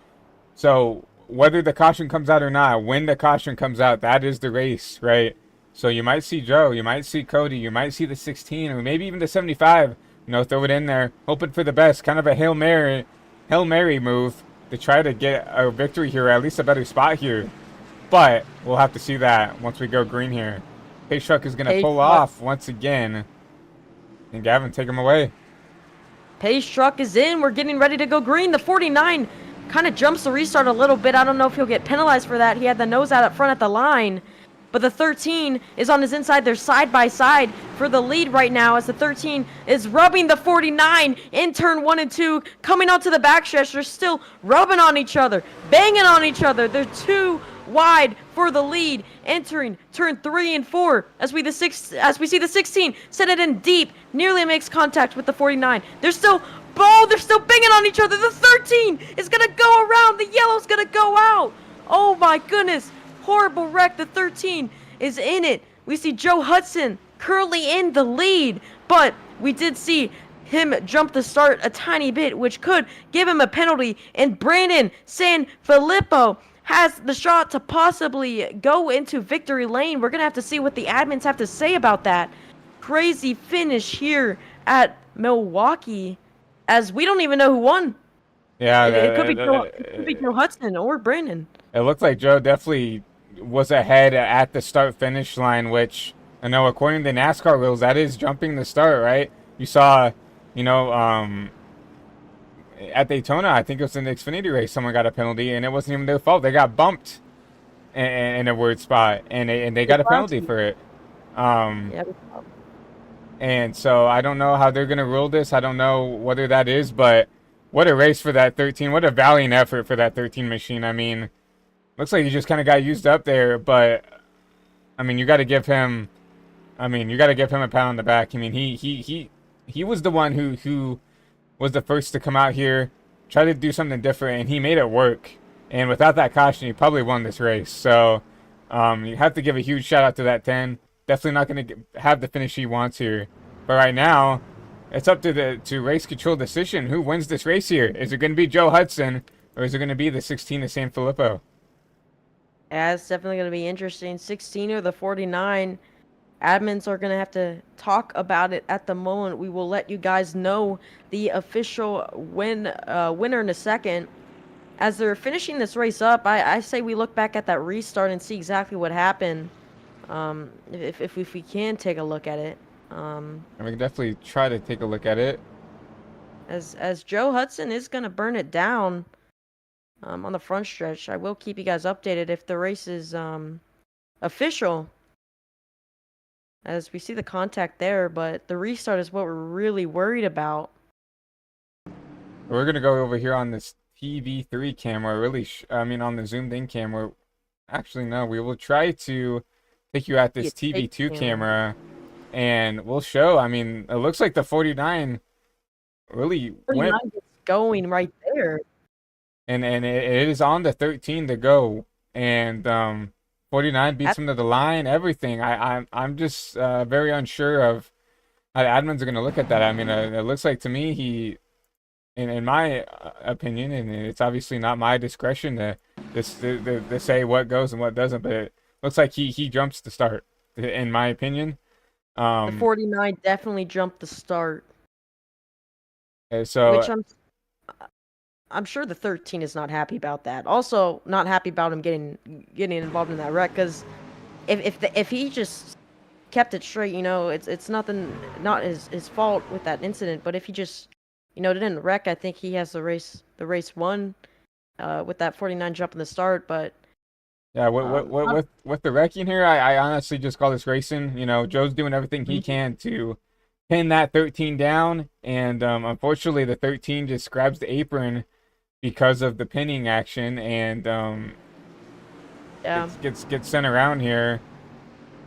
So whether the caution comes out or not, when the caution comes out, that is the race, right? So you might see Joe, you might see Cody, you might see the 16, or maybe even the 75, throw it in there, hoping for the best, kind of a Hail Mary move to try to get a victory here, or at least a better spot here. But we'll have to see that once we go green here. Pace truck is gonna Pace pull truck. off once again. And Gavin, take him away. Pace truck is in. We're getting ready to go green. The 49 kind of jumps the restart a little bit. I don't know if he'll get penalized for that. He had the nose out up front at the line. But the 13 is on his inside. They're side by side for the lead right now as the 13 is rubbing the 49 in turn 1 and 2. Coming onto the backstretch, they're still rubbing on each other, banging on each other. They're too wide for the lead. Entering turn 3 and 4 as we see the 16 set it in deep, nearly makes contact with the 49. They're still banging on each other. The 13 is gonna go around. The yellow's gonna go out. Oh my goodness. Horrible wreck. The 13 is in it. We see Joe Hudson currently in the lead, but we did see him jump the start a tiny bit, which could give him a penalty. And Brandon Sanfilippo has the shot to possibly go into victory lane. We're going to have to see what the admins have to say about that. Crazy finish here at Milwaukee, as we don't even know who won. Yeah, It could be Joe Hudson or Brandon. it looked like Joe definitely was ahead at the start finish line, which I know according to NASCAR rules, that is jumping the start, right? You saw, at Daytona, I think it was in the Xfinity race, someone got a penalty, and it wasn't even their fault. They got bumped in a weird spot, and they got a penalty for it. Yeah. And so I don't know how they're going to rule this. I don't know whether that is, but what a race for that 13. What a valiant effort for that 13 machine. I mean, looks like he just kind of got used up there, but I mean, you got to give him a pat on the back. I mean, he was the one who was the first to come out here, try to do something different, and he made it work. And without that caution, he probably won this race. So you have to give a huge shout out to that 10. Definitely not going to have the finish he wants here. But right now, it's up to race control decision. Who wins this race here? Is it going to be Joe Hudson, or is it going to be the 16 of Sanfilippo? Yeah, it's definitely going to be interesting. 16 or the 49. Admins are going to have to talk about it at the moment. We will let you guys know the official winner in a second. As they're finishing this race up, I say we look back at that restart and see exactly what happened. If we can take a look at it. And we can definitely try to take a look at it. As Joe Hudson is going to burn it down on the front stretch. I will keep you guys updated if the race is official, as we see the contact there, but the restart is what we're really worried about. We're going to go over here on this TV3 camera, on the zoomed in camera. Actually, no, we will try to take you at this TV2 camera, and we'll show. I mean, it looks like the 49 really 49 gets going right there. And it is on the 13 to go, and 49 beats him to the line, everything. I'm just very unsure of how the admins are going to look at that. I mean, it looks like to me he, in my opinion, and it's obviously not my discretion to say what goes and what doesn't, but it looks like he jumps the start, in my opinion. The 49 definitely jumped the start. So which I'm sure the 13 is not happy about that. Also, not happy about him getting involved in that wreck, because if he just kept it straight, it's nothing, not his fault with that incident. But if he just, didn't wreck, I think he has the race won with that 49 jump in the start. But yeah, with the wrecking here, I honestly just call this racing. Joe's doing everything he can to pin that 13 down, and unfortunately the 13 just grabs the apron because of the pinning action, and gets sent around here.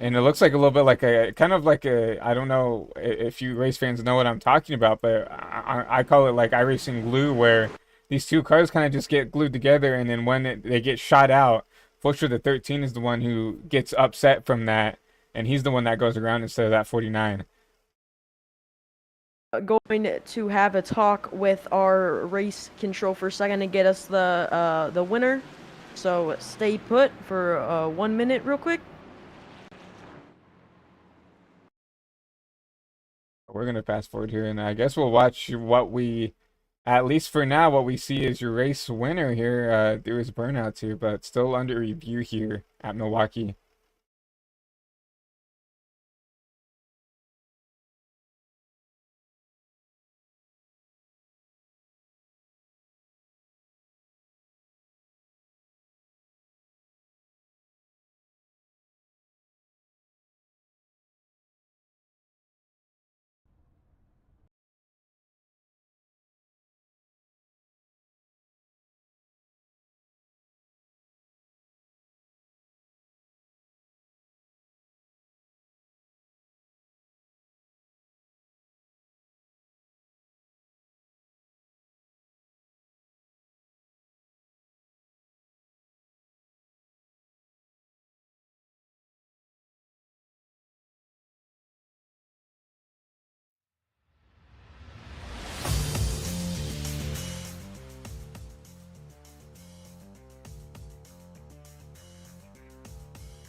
And it looks like a little bit like I don't know if you race fans know what I'm talking about, but I call it like iRacing glue, where these two cars kind of just get glued together, and then when they get shot out, fortunately the 13 is the one who gets upset from that, and he's the one that goes around instead of that 49. Going to have a talk with our race control for a second to get us the winner. So stay put for 1 minute real quick. We're going to fast forward here, and I guess we'll watch at least for now, what we see is your race winner here. There is burnout too, but still under review here at Milwaukee.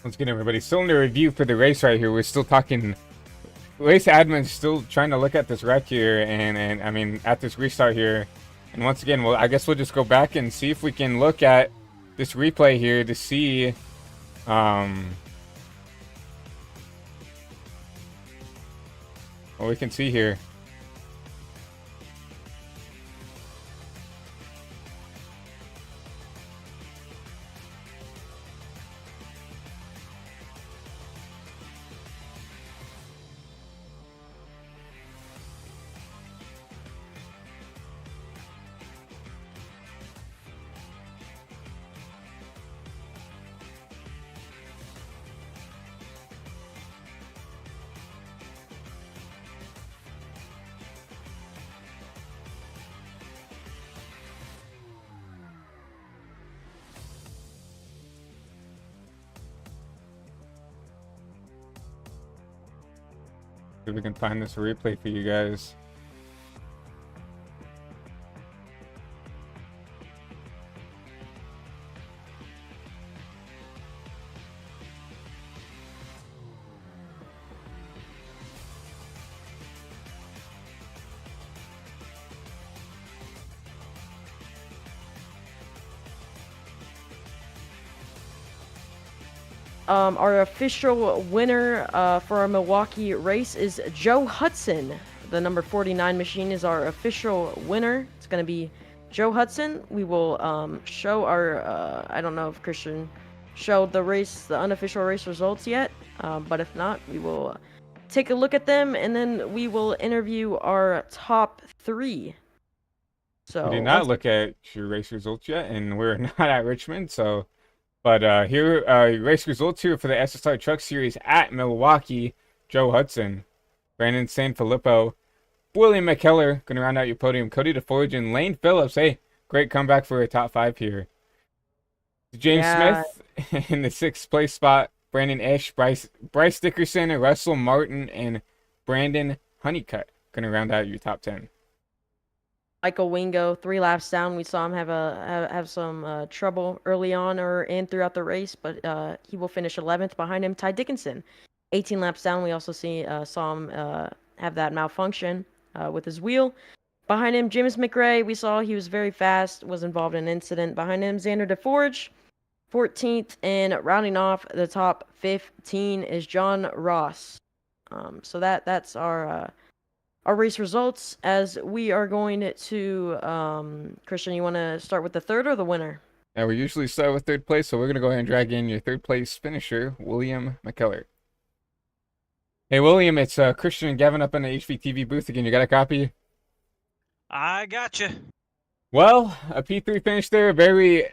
Once again, everybody, still in the review for the race right here. We're still talking. Race admin's still trying to look at this wreck here, and I mean at this restart here. And once again, well, I guess we'll just go back and see if we can look at this replay here to see. What we can see here. See if we can find this replay for you guys. Our official winner for our Milwaukee race is Joe Hudson. The number 49 machine is our official winner. It's going to be Joe Hudson. We will show our, I don't know if Christian showed the unofficial race results yet, but if not, we will take a look at them, and then we will interview our top 3. So We did not look at your race results yet, and we're not at Richmond, so. But here, race results here for the SSR Truck Series at Milwaukee. Joe Hudson, Brandon Sanfilippo, William McKellar going to round out your podium. Cody DeForge and Lane Phillips. Hey, great comeback for a top 5 here. James Smith in the 6th place spot. Brandon Ish, Bryce Dickerson, Russell Martin, and Brandon Honeycutt going to round out your top 10. Michael Wingo, 3 laps down. We saw him have some trouble early on and throughout the race, but he will finish 11th. Behind him, Ty Dickinson, 18 laps down. We also saw him have that malfunction with his wheel. Behind him, James McRae. We saw he was very fast, was involved in an incident. Behind him, Xander DeForge, 14th, and rounding off the top 15 is John Ross. So that's our race results, as we are going to, Christian, you want to start with the third or the winner? Yeah, we usually start with 3rd place, so we're going to go ahead and drag in your 3rd place finisher, William McKellar. Hey, William, it's Christian and Gavin up in the HVTV booth again. You got a copy? I gotcha. Well, a P3 finish there, a very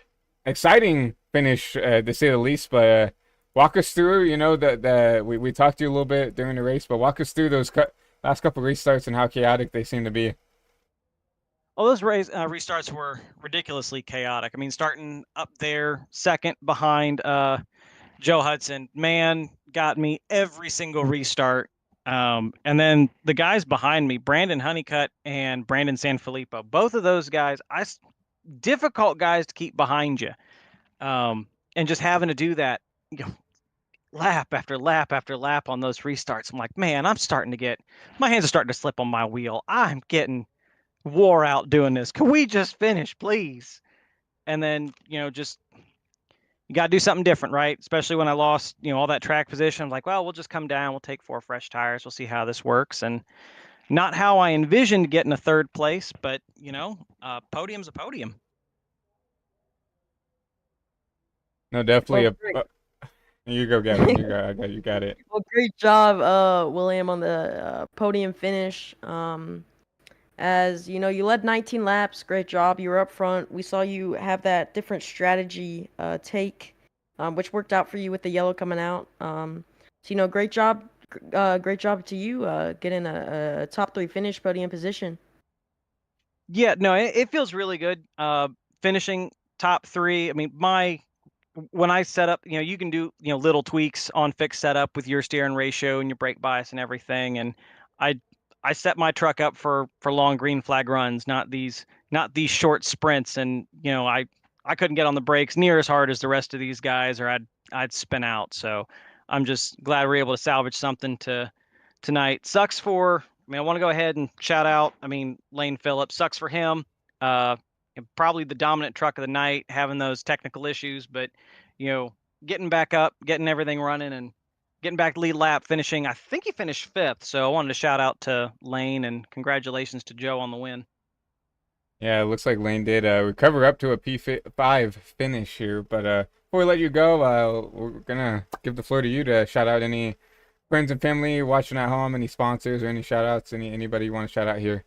exciting finish, to say the least, but walk us through, you know, we talked to you a little bit during the race, but walk us through those last couple restarts and how chaotic they seem to be. Well, those restarts were ridiculously chaotic. I mean, starting up there, second behind Joe Hudson, man, got me every single restart. And then the guys behind me, Brandon Honeycutt and Brandon Sanfilippo, both of those guys, difficult guys to keep behind you. And just having to do that, you know, lap after lap after lap on those restarts. I'm like, man, my hands are starting to slip on my wheel. I'm getting wore out doing this. Can we just finish, please? And then, you know, just, you got to do something different, right? Especially when I lost, you know, all that track position. I'm like, well, we'll just come down. We'll take 4 fresh tires. We'll see how this works. And not how I envisioned getting a 3rd place, but, you know, podium's a podium. No, definitely. You go, Gavin. You got it. Well, great job, William, on the podium finish. As you know, you led 19 laps. Great job. You were up front. We saw you have that different strategy take, which worked out for you with the yellow coming out. So, you know, great job. Great job to you getting a top 3 finish, podium position. Yeah, no, it feels really good. Finishing top 3. I mean, when I set up, you know, you can do, you know, little tweaks on fixed setup with your steering ratio and your brake bias and everything. And I set my truck up for long green flag runs, not these short sprints. And, you know, I couldn't get on the brakes near as hard as the rest of these guys, or I'd I'd spin out. So I'm just glad we're able to salvage something tonight. Sucks for. I mean, I want to go ahead and shout out. I mean, Lane Phillips, sucks for him. Probably the dominant truck of the night, having those technical issues, but getting back up, getting everything running, and getting back to lead lap, finishing. I think he finished 5th. So I wanted to shout out to Lane and congratulations to Joe on the win. Yeah, it looks like Lane did recover up to a P5 finish here. But before we let you go, we're gonna give the floor to you to shout out any friends and family watching at home, any sponsors or any shout outs, anybody you want to shout out here.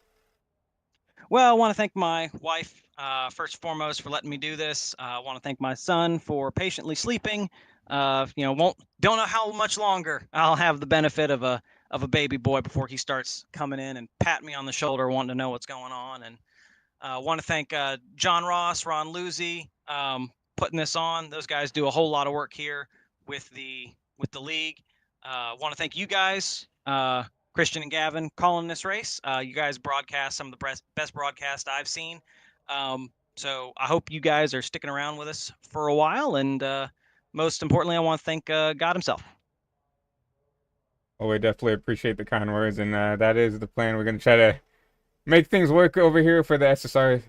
Well, I want to thank my wife, first and foremost, for letting me do this. I want to thank my son for patiently sleeping. Don't know how much longer I'll have the benefit of a baby boy before he starts coming in and patting me on the shoulder, wanting to know what's going on. And want to thank John Ross, Ron Luzi, putting this on. Those guys do a whole lot of work here with the league. Want to thank you guys. Christian and Gavin calling this race. You guys broadcast some of the best broadcasts I've seen. So I hope you guys are sticking around with us for a while. And most importantly, I want to thank God himself. Well, we definitely appreciate the kind words, and that is the plan. We're going to try to make things work over here for the SSR.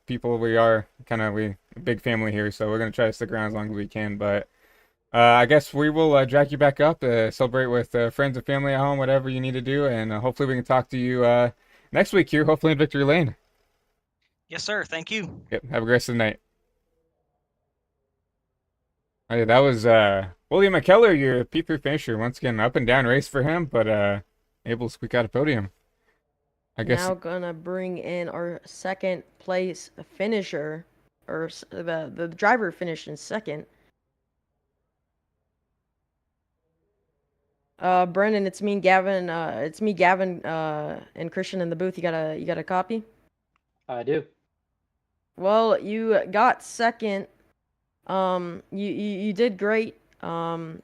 People, we are a big family here, so we're going to try to stick around as long as we can. But I guess we will drag you back up to celebrate with friends and family at home, whatever you need to do, and hopefully we can talk to you next week here, hopefully in Victory Lane. Yes, sir. Thank you. Yep. Have a great rest of the night. Okay, that was William McKellar, your P3 finisher. Once again, up and down race for him, but able to squeak out a podium. I guess Now gonna bring in our second place finisher, or the driver finished in second. Brendan, it's me, Gavin. And Christian in the booth. You got a copy? I do. Well, you got second. You did great. You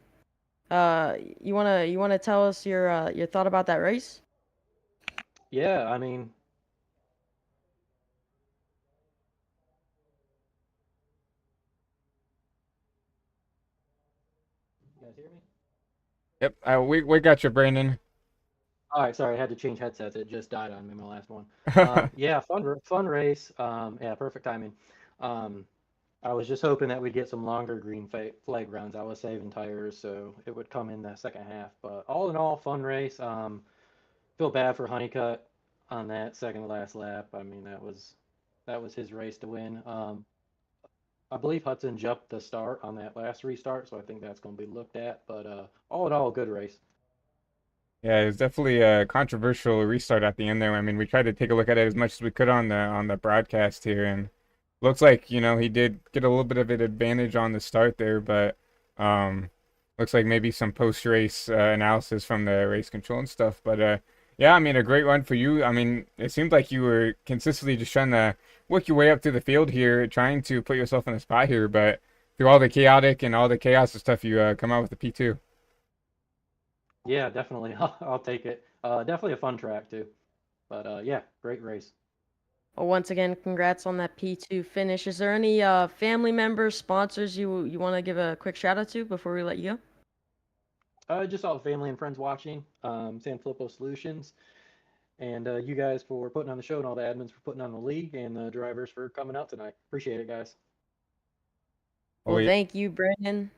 wanna tell us your thought about that race? Yeah, I mean, you guys hear me? Yep. We got you, Brandon. All right, sorry, I had to change headsets. It just died on me, my last one. Yeah, fun race. Yeah, perfect timing. I was just hoping that we'd get some longer green flag rounds. I was saving tires, so it would come in the second half. But all in all, fun race. Feel bad for Honeycutt on that second to last lap. I mean, that was his race to win. I believe Hudson jumped the start on that last restart, so I think that's going to be looked at. But all in all, good race. Yeah, it was definitely a controversial restart at the end there. I mean, we tried to take a look at it as much as we could on the broadcast here, and looks like he did get a little bit of an advantage on the start there, but looks like maybe some post-race analysis from the race control and stuff. But yeah, I mean, a great run for you. I mean, it seemed like you were consistently just trying to work your way up through the field here, trying to put yourself in a spot here, but through all the chaotic and all the chaos and stuff, you come out with the P2. Yeah, definitely. I'll take it. Definitely a fun track too. But yeah, great race. Well, once again, congrats on that P2 finish. Is there any family members, sponsors you want to give a quick shout out to before we let you go? Just all the family and friends watching, San Filippo Solutions, and you guys for putting on the show, and all the admins for putting on the league, and the drivers for coming out tonight. Appreciate it, guys. Well, thank you, Brandon.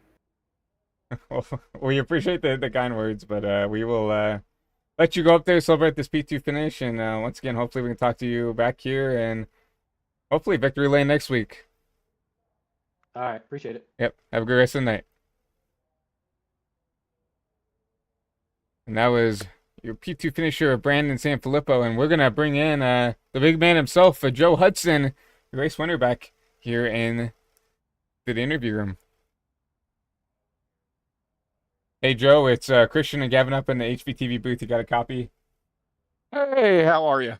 Well, we appreciate the kind words, but we will let you go up there, celebrate this P2 finish, and once again, hopefully we can talk to you back here, and hopefully Victory Lane next week. All right, appreciate it. Yep, have a great rest of the night. And that was your P2 finisher, Brandon Sanfilippo, and we're going to bring in the big man himself, Joe Hudson, the race winner, back here in the interview room. Hey, Joe, it's Christian and Gavin up in the HVTV booth. You got a copy? Hey, how are you?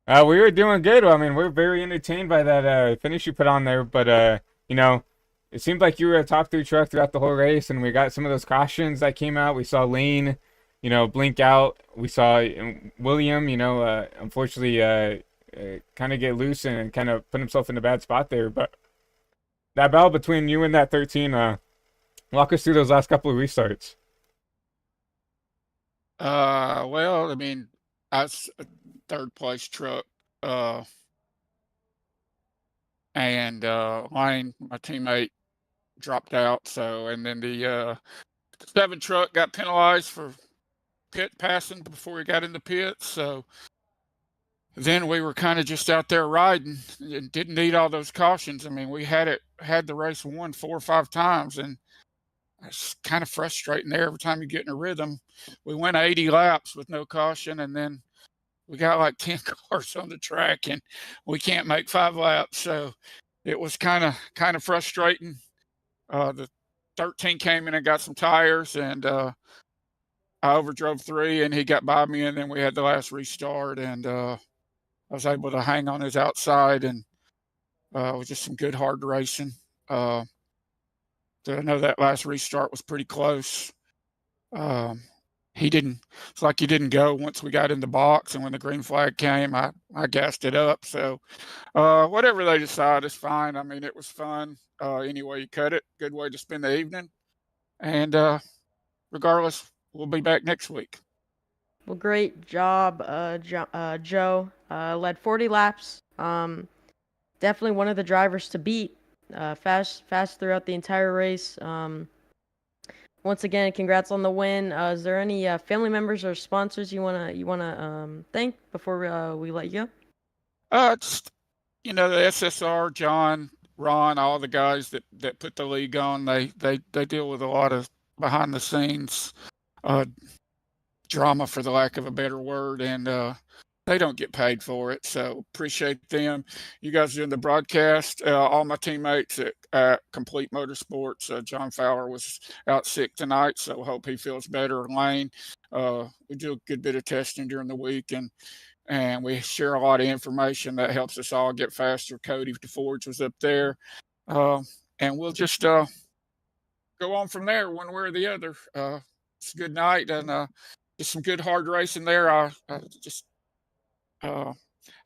We were doing good. I mean, we're very entertained by that finish you put on there, but, it seemed like you were a top 3 truck throughout the whole race, and we got some of those cautions that came out. We saw Lane, blink out. We saw William, unfortunately, kind of get loose and kind of put himself in a bad spot there. But that battle between you and that 13, Walk us through those last couple of restarts. Well, I mean, I was a third place truck, uh, and Lane, my teammate, dropped out. So, and then the 7 truck got penalized for pit passing before he got in the pits. So then we were kind of just out there riding and didn't need all those cautions. I mean, we had the race won 4 or 5 times, and it's kind of frustrating there every time you get in a rhythm. We went 80 laps with no caution, and then we got like 10 cars on the track, and we can't make 5 laps. So it was kind of frustrating. The 13 came in and got some tires, and I overdrove 3, and he got by me, and then we had the last restart, and I was able to hang on his outside, and it was just some good hard racing. So I know that last restart was pretty close. Um, he didn't. It's like he didn't go once we got in the box, and when the green flag came, I gassed it up. So whatever they decide is fine. I mean, it was fun. Any way you cut it, good way to spend the evening. And regardless, we'll be back next week. Well, great job, Joe. Led 40 laps. Definitely one of the drivers to beat. Fast throughout the entire race. Once again, congrats on the win. Is there any family members or sponsors you wanna thank before we let you go? Just the SSR, John, Ron, all the guys that put the league on. They deal with a lot of behind the scenes drama, for the lack of a better word, and they don't get paid for it. So appreciate them. You guys doing the broadcast. All my teammates at Complete Motorsports. John Fowler was out sick tonight, so hope he feels better. Lane, we do a good bit of testing during the week, and we share a lot of information that helps us all get faster. Cody DeForge was up there, and we'll just go on from there, one way or the other. It's a good night, and just some good hard racing there. I just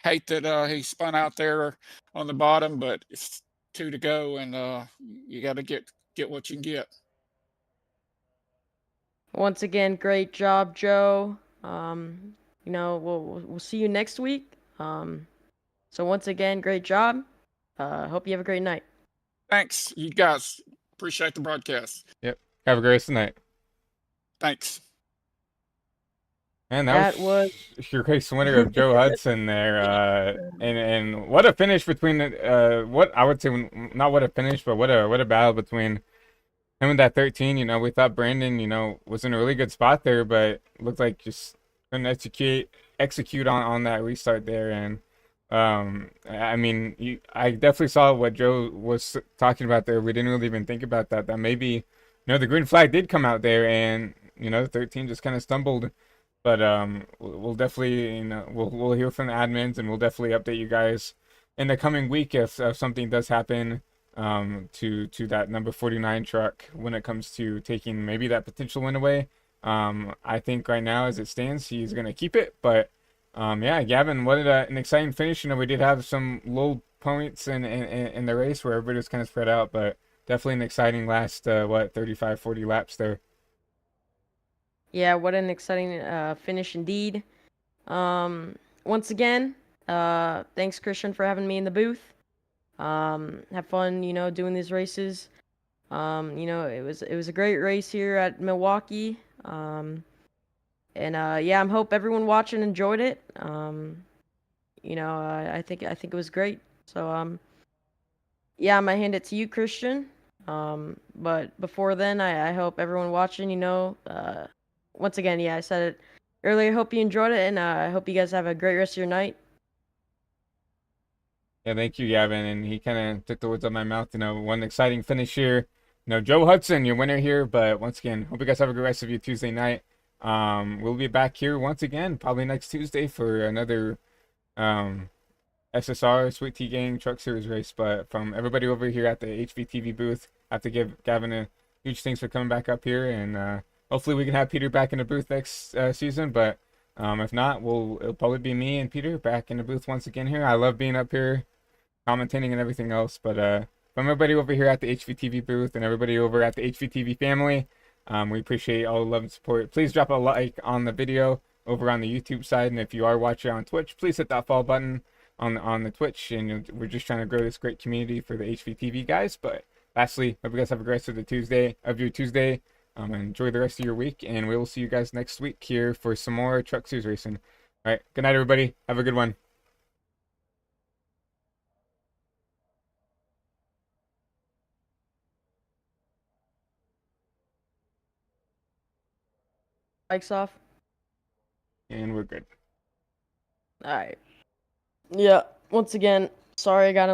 hate that he spun out there on the bottom, but it's 2 to go, and you got to get what you can get. Once again, great job, Joe. We'll see you next week. So once again, great job. Hope you have a great night. Thanks, you guys. Appreciate the broadcast. Yep. Have a great night. Thanks. Man, that was your race winner of Joe Hudson there. And what a finish between what I would say, not what a finish, but what a battle between him and that 13. We thought Brandon, was in a really good spot there, but looked like just couldn't execute on that restart there. And I mean, I definitely saw what Joe was talking about there. We didn't really even think about that maybe, the green flag did come out there, and the 13 just kind of stumbled. But we'll definitely, we'll hear from the admins, and we'll definitely update you guys in the coming week if something does happen to that number 49 truck when it comes to taking maybe that potential win away. I think right now, as it stands, he's gonna keep it. But yeah, Gavin, what an exciting finish. We did have some low points in the race where everybody was kind of spread out, but definitely an exciting last 35, 40 laps there. Yeah, what an exciting finish indeed. Once again, thanks Christian for having me in the booth. Have fun, doing these races. It was a great race here at Milwaukee. And yeah, I hope everyone watching enjoyed it. I think it was great. So yeah, I'm gonna hand it to you, Christian. But before then, I hope everyone watching, once again, yeah, I said it earlier. Hope you enjoyed it, and I hope you guys have a great rest of your night. Yeah, thank you, Gavin. And he kind of took the words out of my mouth. One exciting finish here. Joe Hudson, your winner here. But once again, hope you guys have a good rest of your Tuesday night. We'll be back here once again, probably next Tuesday for another SSR Sweet Tea Gang Truck Series race. But from everybody over here at the HVTV booth, I have to give Gavin a huge thanks for coming back up here, and hopefully we can have Peter back in the booth next season, but if not, it'll probably be me and Peter back in the booth once again here. I love being up here, commentating and everything else, but from everybody over here at the HVTV booth and everybody over at the HVTV family, we appreciate all the love and support. Please drop a like on the video over on the YouTube side, and if you are watching on Twitch, please hit that follow button on the Twitch. And we're just trying to grow this great community for the HVTV guys. But lastly, hope you guys have a great rest of your Tuesday. Enjoy the rest of your week, and we will see you guys next week here for some more Truck Series racing. All right, good night, everybody. Have a good one. Mike's off. And we're good. All right. Yeah. Once again, sorry I got